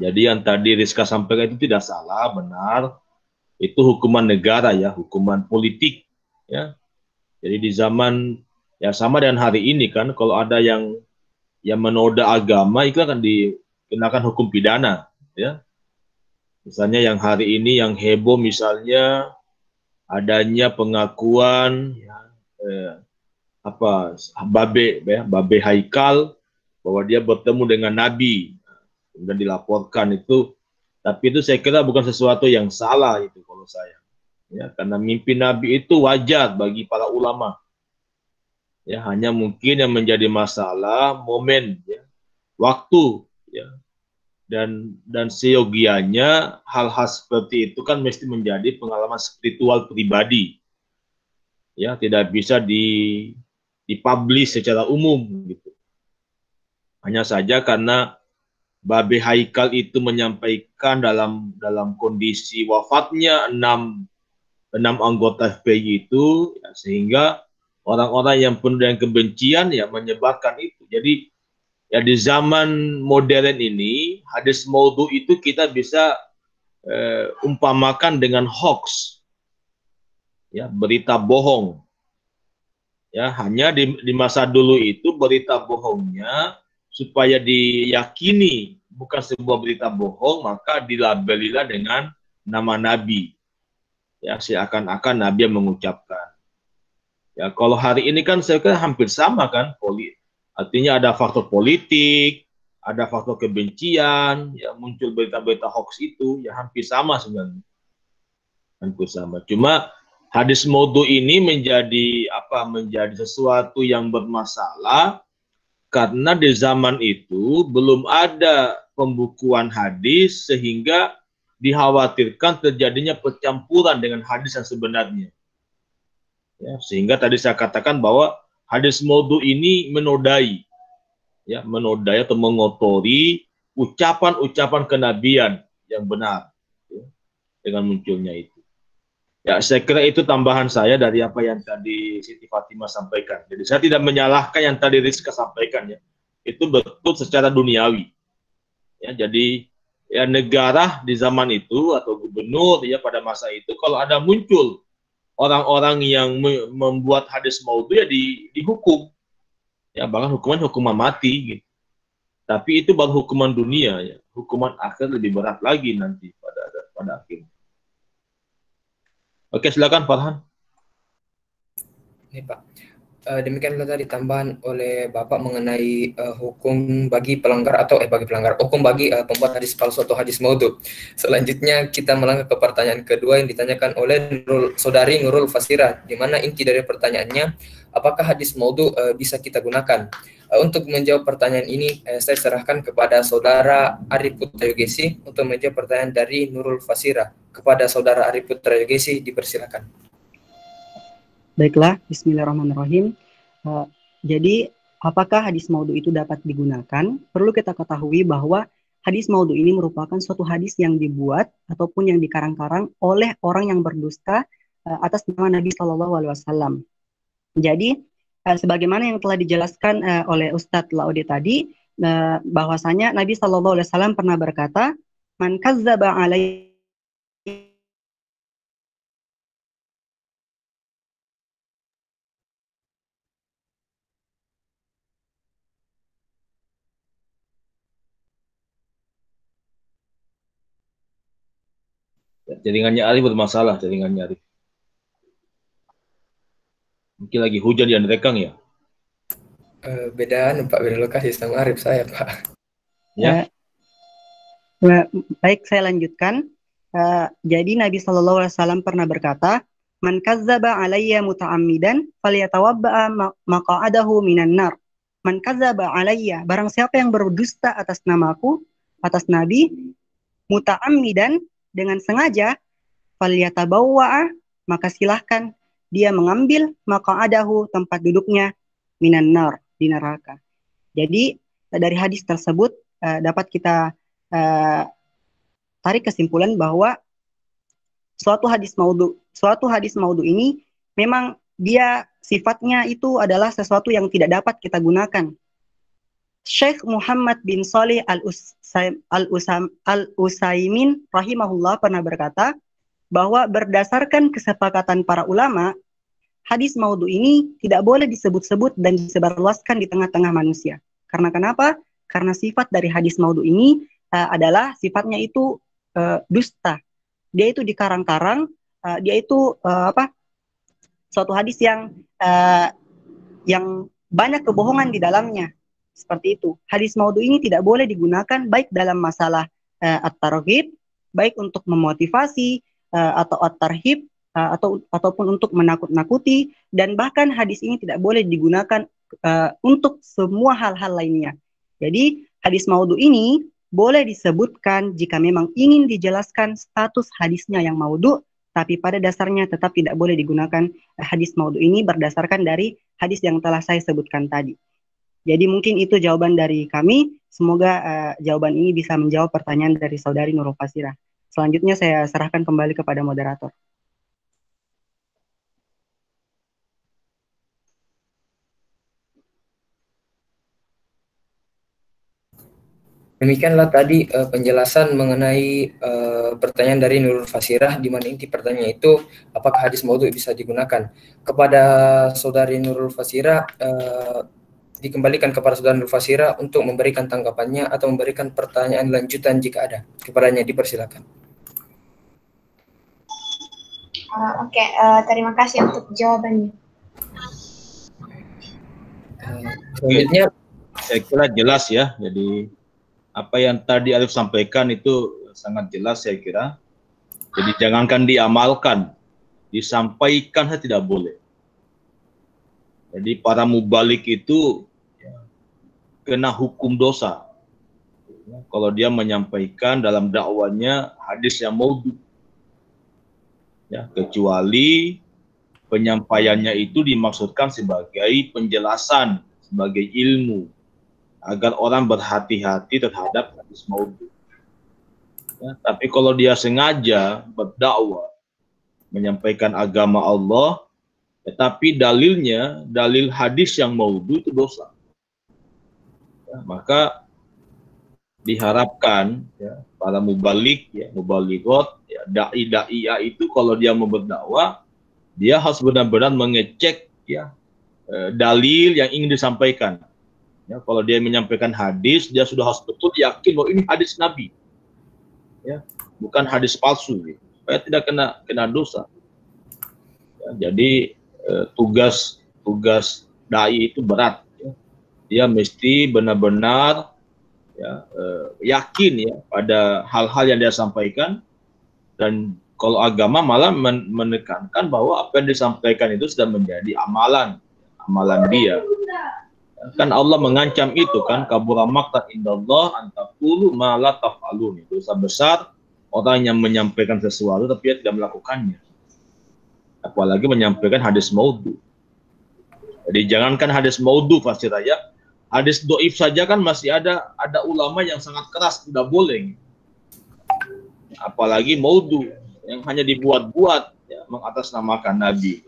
Jadi yang tadi Rizka sampaikan itu tidak salah, benar. Itu hukuman negara ya, hukuman politik ya. Jadi di zaman ya sama dengan hari ini kan, kalau ada yang menoda agama itu akan dikenakan hukum pidana ya. Misalnya yang hari ini yang heboh misalnya adanya pengakuan ya, Babe Haikal bahwa dia bertemu dengan Nabi dan dilaporkan itu, tapi itu saya kira bukan sesuatu yang salah itu kalau saya ya, karena mimpi Nabi itu wajar bagi para ulama ya, hanya mungkin yang menjadi masalah momen ya, waktu ya, dan seyogianya hal-hal seperti itu kan mesti menjadi pengalaman spiritual pribadi ya, tidak bisa dipublish secara umum gitu. Hanya saja karena Babe Haikal itu menyampaikan dalam kondisi wafatnya enam anggota FPI itu ya, sehingga orang-orang yang penuh dengan kebencian ya menyebarkan itu. Jadi ya di zaman modern ini hadis maudhu itu kita bisa umpamakan dengan hoax ya, berita bohong ya. Hanya di masa dulu itu berita bohongnya supaya diyakini bukan sebuah berita bohong, maka dilabelilah dengan nama Nabi ya, seakan-akan Nabi yang mengucapkan ya. Kalau hari ini kan saya kira hampir sama kan, artinya ada faktor politik, ada faktor kebencian ya, muncul berita-berita hoax itu ya, hampir sama sebenarnya, hampir sama. Cuma hadis maudhu ini menjadi sesuatu yang bermasalah karena di zaman itu belum ada pembukuan hadis sehingga dikhawatirkan terjadinya percampuran dengan hadis yang sebenarnya. Ya, sehingga tadi saya katakan bahwa hadis maudhu ini menodai atau mengotori ucapan-ucapan kenabian yang benar ya, dengan munculnya itu. Ya, saya kira itu tambahan saya dari apa yang tadi Siti Fatimah sampaikan. Jadi saya tidak menyalahkan yang tadi Rizka sampaikan ya. Itu betul secara duniawi. Ya, jadi ya negara di zaman itu atau gubernur ya pada masa itu kalau ada muncul orang-orang yang membuat hadis maudhu ya dihukum. Ya, bahkan hukuman mati gitu. Tapi itu baru hukuman dunia ya. Hukuman akhir lebih berat lagi nanti pada akhirnya. Oke, silakan Farhan. Ini Pak, demikianlah tadi tambahan oleh Bapak mengenai hukum bagi pelanggar hukum bagi pembuat hadis palsu atau hadis maudhu. Selanjutnya kita melangkah ke pertanyaan kedua yang ditanyakan oleh Saudari Nurul Fasira, di mana inti dari pertanyaannya, apakah hadis maudhu bisa kita gunakan? Untuk menjawab pertanyaan ini, saya serahkan kepada Saudara Arif Putra Yogesi untuk menjawab pertanyaan dari Nurul Fasira. Kepada Saudara Arif Putra Yogesi, dipersilakan. Baiklah, bismillahirrahmanirrahim. Jadi, apakah hadis maudhu itu dapat digunakan? Perlu kita ketahui bahwa hadis maudhu ini merupakan suatu hadis yang dibuat ataupun yang dikarang-karang oleh orang yang berdusta atas nama Nabi SAW. Jadi, sebagaimana yang telah dijelaskan oleh Ustadz Laude tadi, bahwasanya Nabi SAW pernah berkata, "Man kazzaba alaihi." Jaringannya Arif bermasalah, jaringannya Arif. Mungkin lagi hujan di Andrekang ya? Beda lokasi sama Arif saya, Pak. Ya. Baik, saya lanjutkan. Jadi Nabi SAW pernah berkata, "Man kazzaba alayya muta'ammidan falyatawabba'a maq'adahu minan nar." Man kazzaba alayya, barang siapa yang berdusta atas namaku, atas Nabi, muta'ammidan, dengan sengaja, falyatabawwa'a, maka silahkan dia mengambil maq'adahu, tempat duduknya, minan nar, di neraka. Jadi dari hadis tersebut dapat kita tarik kesimpulan bahwa suatu hadis maudhu ini memang dia sifatnya itu adalah sesuatu yang tidak dapat kita gunakan. Syekh Muhammad bin Saleh Al-Utsaimin rahimahullah pernah berkata bahwa berdasarkan kesepakatan para ulama, hadis maudhu ini tidak boleh disebut-sebut dan disebarluaskan di tengah-tengah manusia. Karena kenapa? Karena sifat dari hadis maudhu ini adalah sifatnya itu dusta. Dia itu dikarang-karang, dia itu suatu hadis yang banyak kebohongan di dalamnya. Seperti itu. Hadis maudhu ini tidak boleh digunakan baik dalam masalah at-targhib, baik untuk memotivasi atau at-tarhib, ataupun untuk menakut-nakuti, dan bahkan hadis ini tidak boleh digunakan untuk semua hal-hal lainnya. Jadi hadis maudhu ini boleh disebutkan jika memang ingin dijelaskan status hadisnya yang maudhu, tapi pada dasarnya tetap tidak boleh digunakan hadis maudhu ini berdasarkan dari hadis yang telah saya sebutkan tadi. Jadi mungkin itu jawaban dari kami. Semoga jawaban ini bisa menjawab pertanyaan dari saudari Nurul Fasirah. Selanjutnya saya serahkan kembali kepada moderator. Demikianlah tadi penjelasan mengenai pertanyaan dari Nurul Fasirah, di mana inti pertanyaan itu apakah hadis maudhu bisa digunakan. Kepada saudari Nurul Fasirah, dikembalikan kepada saudara Nurul Fasirah untuk memberikan tanggapannya atau memberikan pertanyaan lanjutan jika ada. Kepadanya dipersilakan. Oke, terima kasih untuk jawabannya. Selanjutnya, saya kira jelas ya. Jadi apa yang tadi Alif sampaikan itu sangat jelas saya kira. Jadi jangankan diamalkan, disampaikan saja tidak boleh. Jadi para mubalik itu kena hukum dosa kalau dia menyampaikan dalam dakwanya hadis yang maudhu. Ya, kecuali penyampaiannya itu dimaksudkan sebagai penjelasan, sebagai ilmu, agar orang berhati-hati terhadap hadis maudhu. Ya, tapi kalau dia sengaja berdakwah, menyampaikan agama Allah, tetapi dalilnya, dalil hadis yang maudhu itu dosa. Ya, maka diharapkan ya, para mubalik, ya, mubaligot, ya, dai-dai itu kalau dia mau berdakwah, dia harus benar-benar mengecek ya dalil yang ingin disampaikan. Ya, kalau dia menyampaikan hadis, dia sudah harus betul yakin bahwa ini hadis Nabi, ya, bukan hadis palsu, gitu, supaya tidak kena dosa. Ya, jadi tugas dai itu berat. Ya. Dia mesti benar-benar ya, yakin ya pada hal-hal yang dia sampaikan, dan kalau agama malah menekankan bahwa apa yang disampaikan itu sudah menjadi amalan dia. Kan Allah mengancam itu kan, kabura maqtan indallah an taqulu ma la taf'alun. Dosa besar orang yang menyampaikan sesuatu tapi dia tidak melakukannya. Apalagi menyampaikan hadis maudhu. Jadi jangankan hadis maudhu pasti raya, hadis doif saja kan masih ada ulama yang sangat keras tidak boleh. Apalagi maudhu yang hanya dibuat-buat ya, mengatasnamakan Nabi.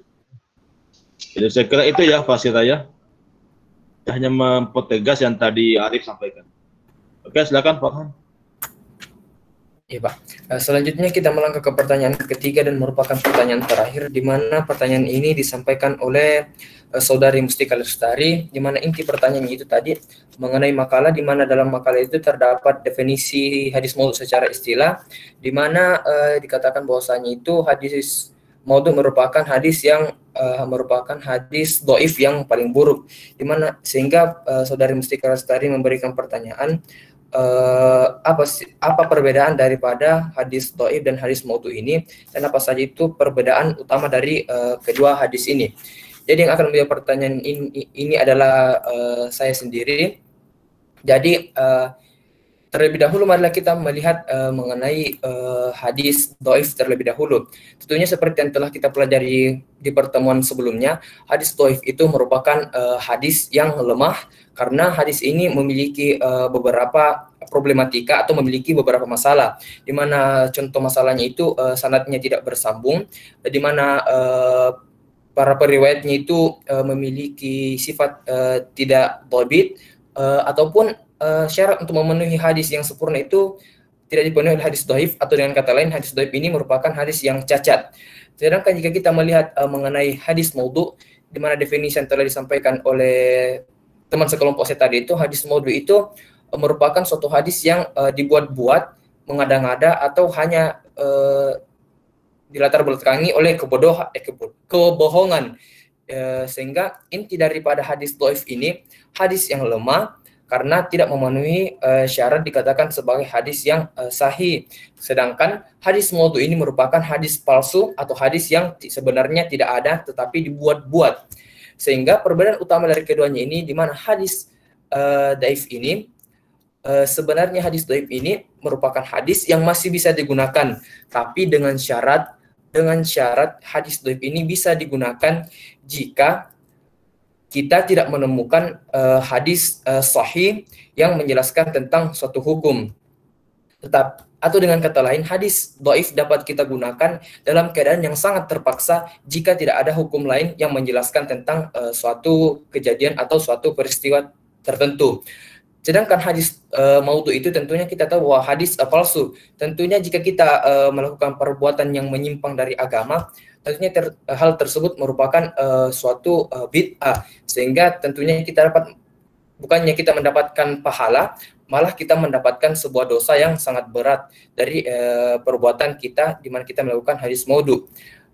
Jadi saya kira itu ya Fasirah ya. Hanya mempertegas yang tadi Arif sampaikan. Oke, silakan Farhan. Iya Pak. Selanjutnya kita melangkah ke pertanyaan ketiga dan merupakan pertanyaan terakhir, di mana pertanyaan ini disampaikan oleh saudari Mustika Lestari, di mana inti pertanyaannya itu tadi mengenai makalah, di mana dalam makalah itu terdapat definisi hadis maudhu secara istilah, di mana dikatakan bahwasanya itu hadis maudhu merupakan hadis yang merupakan hadis doif yang paling buruk, di mana sehingga saudari Mustika Lestari memberikan pertanyaan, apa perbedaan daripada hadis dhaif dan hadis maudhu ini, dan apa saja itu perbedaan utama dari kedua hadis ini. Jadi yang akan menjawab pertanyaan ini adalah saya sendiri. Jadi terlebih dahulu marilah kita melihat mengenai hadis dhaif terlebih dahulu. Tentunya seperti yang telah kita pelajari di pertemuan sebelumnya, hadis dhaif itu merupakan hadis yang lemah, karena hadis ini memiliki beberapa problematika atau memiliki beberapa masalah, di mana contoh masalahnya itu sanadnya tidak bersambung, di mana para periwayatnya itu memiliki sifat tidak dhabit, ataupun syarat untuk memenuhi hadis yang sempurna itu tidak dipenuhi oleh hadis dhaif, atau dengan kata lain hadis dhaif ini merupakan hadis yang cacat. Sedangkan jika kita melihat mengenai hadis maudhu, di mana definisi yang telah disampaikan oleh teman sekelompok saya tadi, itu hadis maudhu itu merupakan suatu hadis yang dibuat-buat, mengada-ngada, atau hanya dilatar belakangi oleh kebohongan, sehingga inti daripada hadis dhaif ini hadis yang lemah karena tidak memenuhi syarat dikatakan sebagai hadis yang sahih. Sedangkan hadis maudhu ini merupakan hadis palsu atau hadis yang sebenarnya tidak ada tetapi dibuat-buat. Sehingga perbedaan utama dari keduanya ini, di mana hadis dhaif ini sebenarnya hadis dhaif ini merupakan hadis yang masih bisa digunakan, tapi dengan syarat hadis dhaif ini bisa digunakan jika kita tidak menemukan hadis sahih yang menjelaskan tentang suatu hukum. Atau dengan kata lain, hadis dhaif dapat kita gunakan dalam keadaan yang sangat terpaksa jika tidak ada hukum lain yang menjelaskan tentang suatu kejadian atau suatu peristiwa tertentu. Sedangkan hadis maudhu itu tentunya kita tahu bahwa hadis palsu. Tentunya jika kita melakukan perbuatan yang menyimpang dari agama, tentunya hal tersebut merupakan suatu bid'ah, sehingga tentunya kita bukannya kita mendapatkan pahala, malah kita mendapatkan sebuah dosa yang sangat berat dari perbuatan kita di mana kita melakukan hadis maudhu.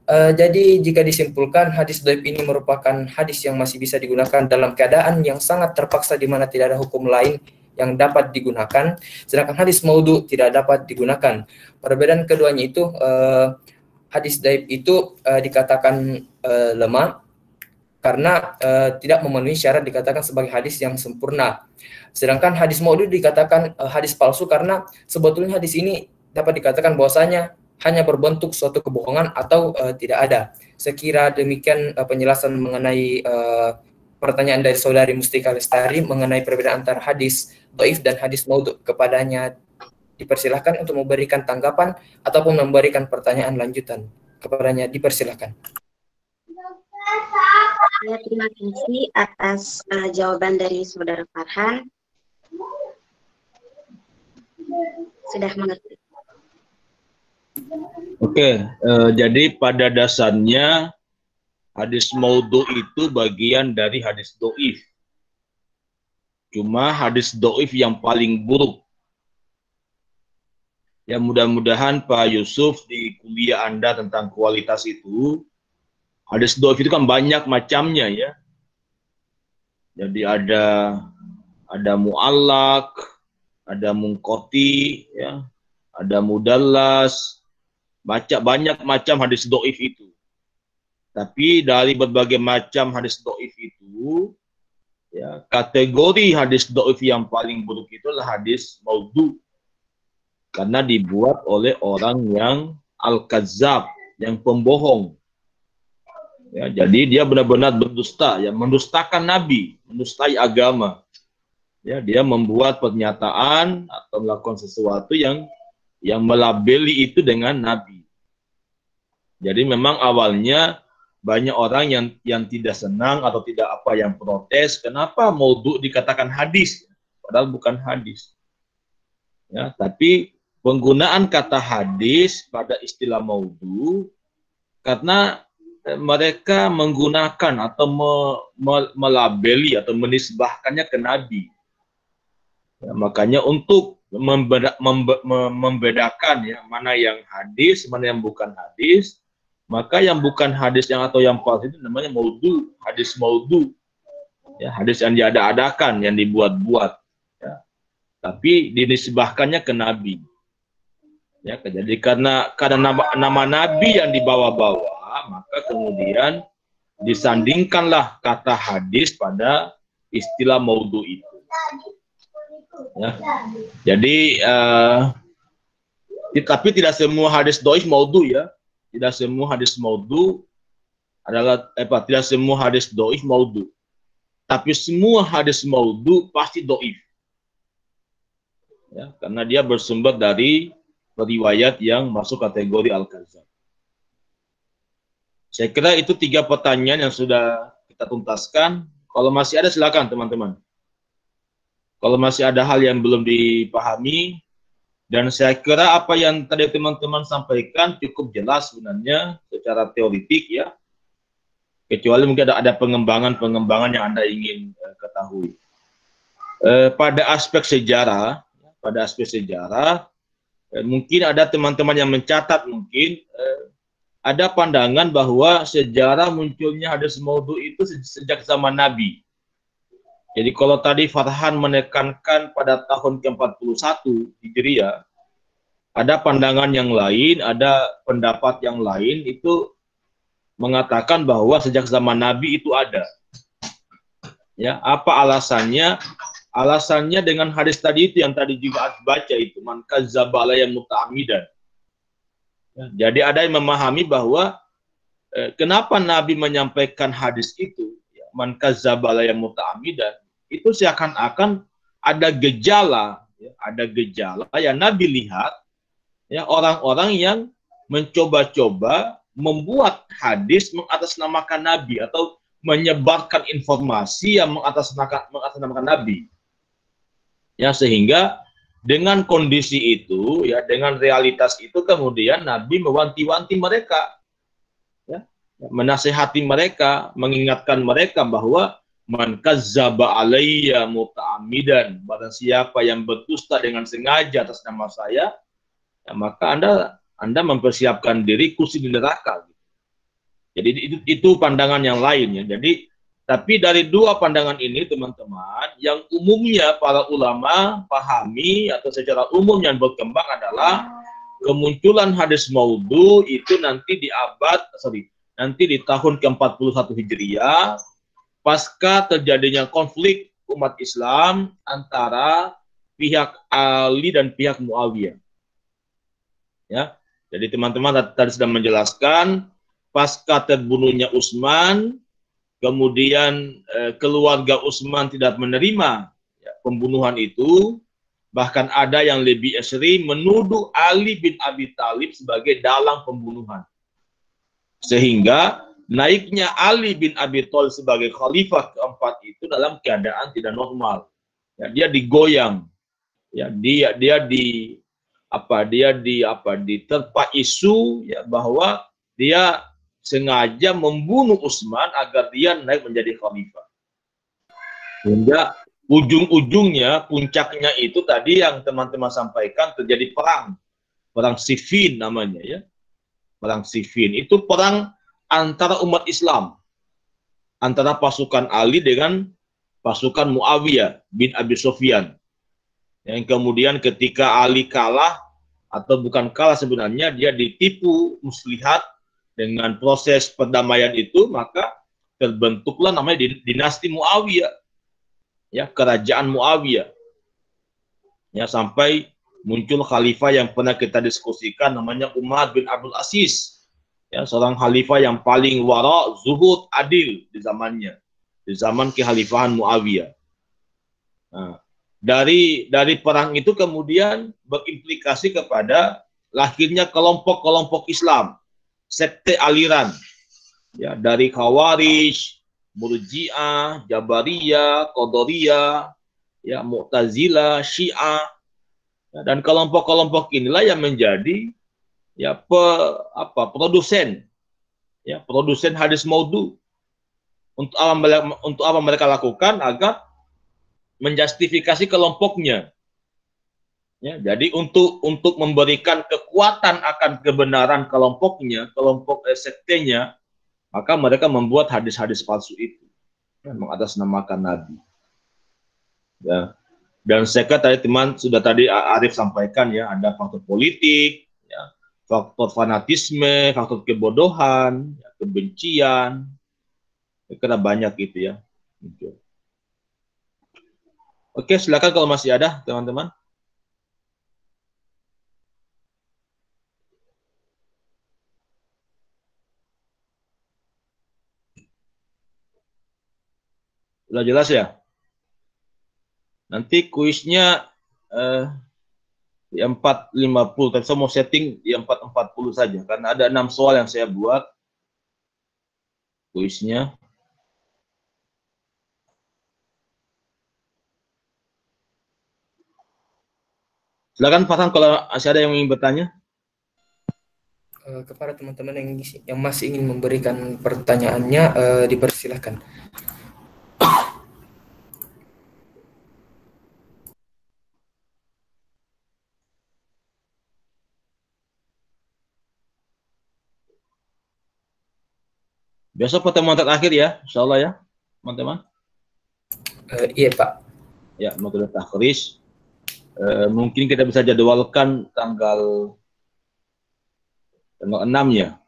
Jadi jika disimpulkan, hadis dhaif ini merupakan hadis yang masih bisa digunakan dalam keadaan yang sangat terpaksa di mana tidak ada hukum lain yang dapat digunakan, sedangkan hadis maudhu tidak dapat digunakan. Perbedaan keduanya itu, hadis dhaif itu dikatakan lemah karena tidak memenuhi syarat dikatakan sebagai hadis yang sempurna. Sedangkan hadis maudhu dikatakan hadis palsu karena sebetulnya hadis ini dapat dikatakan bahwasanya hanya berbentuk suatu kebohongan atau tidak ada. Sekira demikian penjelasan mengenai pertanyaan dari saudari Mustika Lestari mengenai perbedaan antara hadis dhaif dan hadis maudhu. Kepadanya dipersilahkan untuk memberikan tanggapan ataupun memberikan pertanyaan lanjutan. Kepadanya dipersilahkan. Ya, terima kasih atas jawaban dari Saudara Farhan. Sudah mengerti. Oke, jadi pada dasarnya hadis maudhu itu bagian dari hadis dhaif. Cuma hadis dhaif yang paling buruk. Ya, mudah-mudahan Pak Yusuf di kuliah Anda tentang kualitas itu, hadis dhaif itu kan banyak macamnya ya. Jadi ada mu'allaq, ada munqati, ya, ada mudallas, banyak macam hadis dhaif itu. Tapi dari berbagai macam hadis dhaif itu, ya, kategori hadis dhaif yang paling buruk itu adalah hadis maudhu. Karena dibuat oleh orang yang al-kazzab, yang pembohong. Ya, jadi dia benar-benar berdusta, ya, mendustakan Nabi, mendustai agama. Ya, dia membuat pernyataan atau melakukan sesuatu yang melabeli itu dengan Nabi. Jadi memang awalnya banyak orang yang tidak senang atau tidak yang protes, kenapa maudhu dikatakan hadis, padahal bukan hadis. Ya, tapi penggunaan kata hadis pada istilah maudhu karena mereka menggunakan atau melabeli atau menisbahkannya ke Nabi. Ya, makanya untuk membedakan ya mana yang hadis, mana yang bukan hadis, maka yang bukan hadis atau yang palsu itu namanya maudhu, hadis maudhu. Ya, hadis yang diada-adakan, yang dibuat-buat. Ya. Tapi dinisbahkannya ke Nabi. Ya, jadi karena nama Nabi yang dibawa-bawa, maka kemudian disandingkanlah kata hadis pada istilah maudhu itu. Ya. Jadi tapi tidak semua hadis dhaif maudhu ya. Tidak semua hadis maudhu adalah tidak semua hadis dhaif maudhu. Tapi semua hadis maudhu pasti dhaif. Ya, karena dia bersumber dari riwayat yang masuk kategori al-kazzab. Saya kira itu 3 pertanyaan yang sudah kita tuntaskan. Kalau masih ada silakan teman-teman. Kalau masih ada hal yang belum dipahami, dan saya kira apa yang tadi teman-teman sampaikan cukup jelas sebenarnya secara teoritik ya. Kecuali mungkin ada pengembangan-pengembangan yang Anda ingin ketahui. Pada aspek sejarah, mungkin ada teman-teman yang mencatat mungkin ada pandangan bahwa sejarah munculnya hadis maudhu itu sejak zaman Nabi. Jadi kalau tadi Farhan menekankan pada tahun ke-41 Hijriah, ada pandangan yang lain, ada pendapat yang lain itu mengatakan bahwa sejak zaman Nabi itu ada. Ya, apa alasannya? Alasannya dengan hadis tadi itu yang tadi juga harus baca itu, man kadzdzaba alayya muta'ammidan. Ya, jadi ada yang memahami bahwa kenapa Nabi menyampaikan hadis itu, ya, man kadzdzaba alayya muta'ammidan, itu seakan-akan ada gejala yang Nabi lihat, ya, orang-orang yang mencoba-coba membuat hadis mengatasnamakan Nabi atau menyebarkan informasi yang mengatasnamakan Nabi. Ya, sehingga dengan kondisi itu, ya, dengan realitas itu kemudian Nabi mewanti-wanti mereka, ya, menasihati mereka, mengingatkan mereka bahwa man kadzdzaba alayya muta'ammidan, barang siapa yang berdusta dengan sengaja atas nama saya, ya, maka Anda mempersiapkan diri kursi di neraka. Jadi itu pandangan yang lain, ya. Jadi tapi dari dua pandangan ini teman-teman, yang umumnya para ulama pahami atau secara umum yang berkembang adalah kemunculan hadis maudhu itu nanti di tahun ke-41 Hijriah pasca terjadinya konflik umat Islam antara pihak Ali dan pihak Muawiyah. Ya. Jadi teman-teman tadi sudah menjelaskan pasca terbunuhnya Utsman, kemudian keluarga Utsman tidak menerima, ya, pembunuhan itu, bahkan ada yang lebih ekstrim menuduh Ali bin Abi Thalib sebagai dalang pembunuhan. Sehingga naiknya Ali bin Abi Thalib sebagai khalifah keempat itu dalam keadaan tidak normal. Ya, dia digoyang. Ya, dia diterpa isu, ya, bahwa dia sengaja membunuh Utsman agar dia naik menjadi khalifah. Sehingga ujung-ujungnya, puncaknya itu tadi yang teman-teman sampaikan, terjadi perang Siffin namanya, ya. Perang Siffin itu perang antara umat Islam, antara pasukan Ali dengan pasukan Muawiyah bin Abi Sufyan. Yang kemudian ketika Ali kalah, atau bukan kalah sebenarnya, dia ditipu muslihat dengan proses perdamaian itu, maka terbentuklah namanya dinasti Muawiyah, ya, kerajaan Muawiyah, ya, sampai muncul khalifah yang pernah kita diskusikan namanya Umar bin Abdul Aziz, ya, seorang khalifah yang paling wara, zuhud, adil di zamannya, di zaman kekhalifahan Muawiyah. Nah, dari perang itu kemudian berimplikasi kepada lahirnya kelompok-kelompok Islam, sekte aliran, ya, dari Khawarij, Murji'ah, Jabariyah, Qadariyah, ya, Mu'tazilah, Syiah, ya, dan kelompok-kelompok inilah yang menjadi, ya, produsen hadis maudhu. Untuk apa mereka lakukan? Agar menjustifikasi kelompoknya. Ya, jadi untuk memberikan kekuatan akan kebenaran kelompoknya, kelompok sektenya, maka mereka membuat hadis-hadis palsu itu, ya, mengatasnamakan Nabi. Ya. Dan saya kira tadi Arif sampaikan, ya, ada faktor politik, ya, faktor fanatisme, faktor kebodohan, ya, kebencian, saya kira banyak itu, ya. Oke, silakan kalau masih ada teman-teman. Sudah jelas ya? Nanti kuisnya di 4.50, tapi saya mau setting di 4.40 saja, karena ada 6 soal yang saya buat kuisnya. Silakan Farhan kalau masih ada yang ingin bertanya. Kepada teman-teman yang masih ingin memberikan pertanyaannya, dipersilahkan. Besok pertemuan terakhir ya, insya Allah ya, teman-teman. Iya Pak. Ya, modul takhris. Mungkin kita bisa jadwalkan tanggal 6 ya,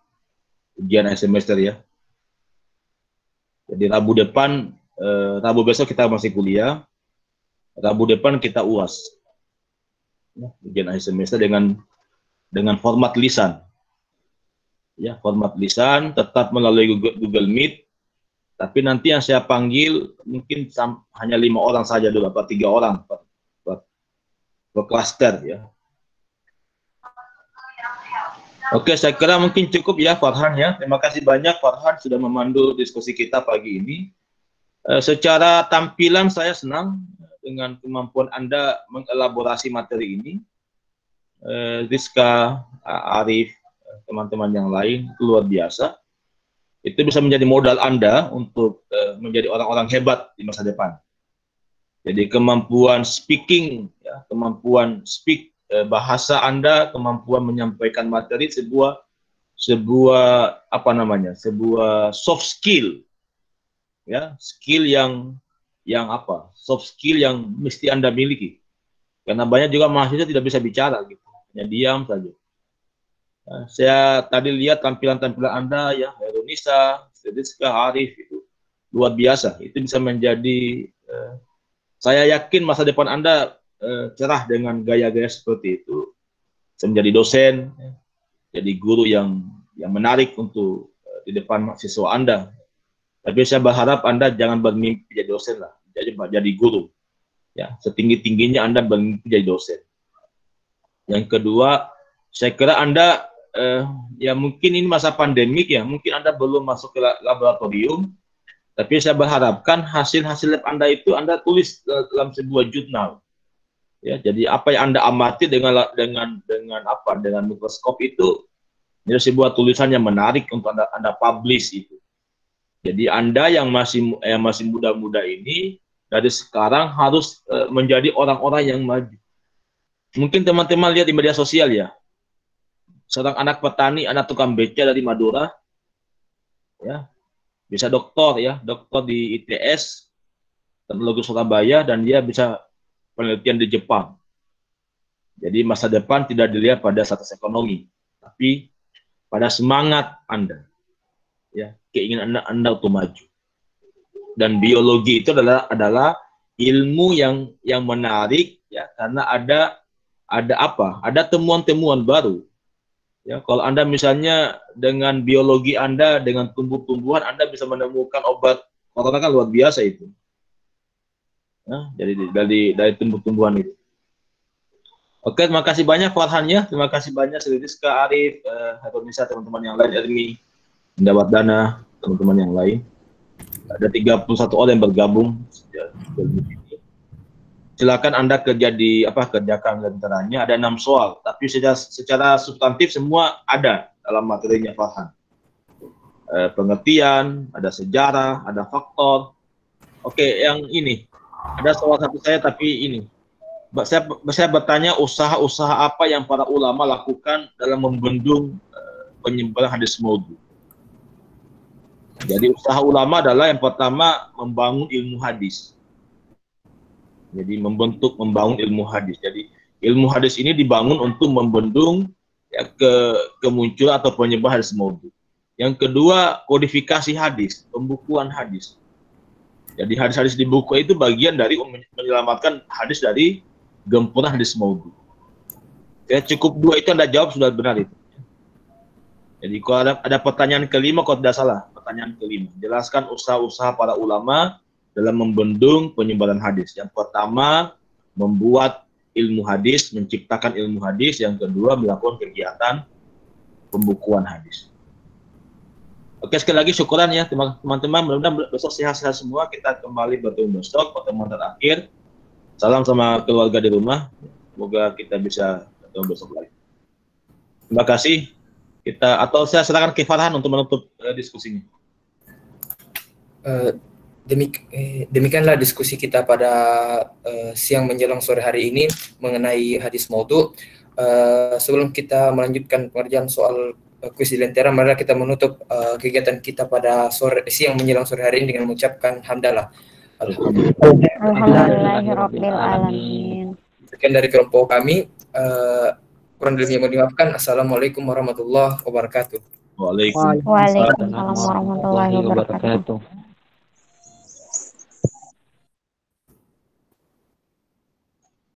ujian akhir semester ya. Jadi Rabu depan, Rabu besok kita masih kuliah, Rabu depan kita UAS. Ya, ujian akhir semester dengan format lisan. Ya, format lisan tetap melalui Google Meet, tapi nanti yang saya panggil mungkin hanya 5 orang saja dulu, atau 3 orang per klaster ya. Oke, saya kira mungkin cukup ya Farhan ya. Terima kasih banyak Farhan sudah memandu diskusi kita pagi ini. Secara tampilan saya senang dengan kemampuan Anda mengelaborasi materi ini. Rizka, Arif, teman-teman yang lain itu luar biasa. Itu bisa menjadi modal Anda untuk menjadi orang-orang hebat di masa depan. Jadi kemampuan speaking, ya, kemampuan speak bahasa Anda, kemampuan menyampaikan materi, sebuah apa namanya, sebuah soft skill, ya, skill yang apa, soft skill yang mesti Anda miliki. Karena banyak juga mahasiswa tidak bisa bicara, gitu, hanya diam saja. Nah, saya tadi lihat tampilan-tampilan Anda, ya, Heronisa, Rizka, Arif, itu luar biasa. Itu bisa menjadi, saya yakin masa depan Anda cerah dengan gaya-gaya seperti itu. Bisa menjadi dosen, jadi guru yang menarik untuk di depan mahasiswa Anda. Tapi saya berharap Anda jangan bermimpi jadi dosen lah, jadi guru. Ya, setinggi-tingginya Anda bermimpi jadi dosen. Yang kedua, saya kira Anda ya mungkin ini masa pandemik ya, mungkin Anda belum masuk ke laboratorium, tapi saya berharapkan hasil-hasil lab Anda itu Anda tulis dalam sebuah jurnal. Ya, jadi apa yang Anda amati dengan mikroskop itu jadi sebuah tulisan yang menarik untuk Anda publish itu. Jadi Anda yang masih muda-muda ini dari sekarang harus menjadi orang-orang yang maju. Mungkin teman-teman lihat di media sosial ya, seorang anak petani, anak tukang beca dari Madura, ya, bisa doktor ya, doktor di ITS, Teknologi Surabaya, dan dia bisa penelitian di Jepang. Jadi masa depan tidak dilihat pada status ekonomi, tapi pada semangat Anda, ya, keinginan Anda untuk maju. Dan biologi itu adalah ilmu yang menarik, ya, karena ada temuan-temuan baru. Ya, kalau Anda misalnya dengan biologi Anda, dengan tumbuh-tumbuhan, Anda bisa menemukan obat corona kan luar biasa itu. Nah, jadi dari tumbuh-tumbuhan itu. Oke, terima kasih banyak Farhan ya. Terima kasih banyak Rizka, Arif, Heronisa, teman-teman yang lain, Ermi, mendapat dana, teman-teman yang lain. Ada 31 orang yang bergabung. Silakan Anda kerjakan antaranya. Ada 6 soal, tapi secara substantif semua ada dalam materinya Farhan. Pengertian, ada sejarah, ada faktor. Oke, yang ini. Ada soal satu saya, tapi ini. Saya bertanya usaha-usaha apa yang para ulama lakukan dalam membendung penyebaran hadis maudhu. Jadi usaha ulama adalah yang pertama membangun ilmu hadis. Jadi membangun ilmu hadis. Jadi ilmu hadis ini dibangun untuk membendung ya, kemunculan atau penyebaran hadis maudhu. Yang kedua, kodifikasi hadis, pembukuan hadis. Jadi hadis-hadis di buku itu bagian dari menyelamatkan hadis dari gempuran hadis maudhu. Ya, cukup 2 itu Anda jawab sudah benar itu. Jadi kalau ada pertanyaan kelima, kalau tidak salah, pertanyaan kelima. Jelaskan usaha-usaha para ulama dalam membendung penyebaran hadis. Yang pertama, membuat ilmu hadis, menciptakan ilmu hadis. Yang kedua, melakukan kegiatan pembukuan hadis. Oke, sekali lagi syukuran ya teman-teman. Mudah-mudahan besok sehat-sehat semua. Kita kembali bertemu besok, pertemuan terakhir. Salam sama keluarga di rumah. Semoga kita bisa ketemu besok lagi. Terima kasih. Saya silakan ke Farhan untuk menutup diskusinya. Demikianlah diskusi kita pada siang menjelang sore hari ini mengenai hadis maudhu. Sebelum kita melanjutkan pengerjaan soal kuis di Lentera, mari kita menutup kegiatan kita pada siang menjelang sore hari ini dengan mengucapkan hamdalah. Alhamdulillahirabbil alamin. Sekian dari kelompok kami. Kurang lebihnya mohon dimaafkan. Assalamualaikum warahmatullahi wabarakatuh. Waalaikumsalam Waalaikumsalam warahmatullahi wabarakatuh.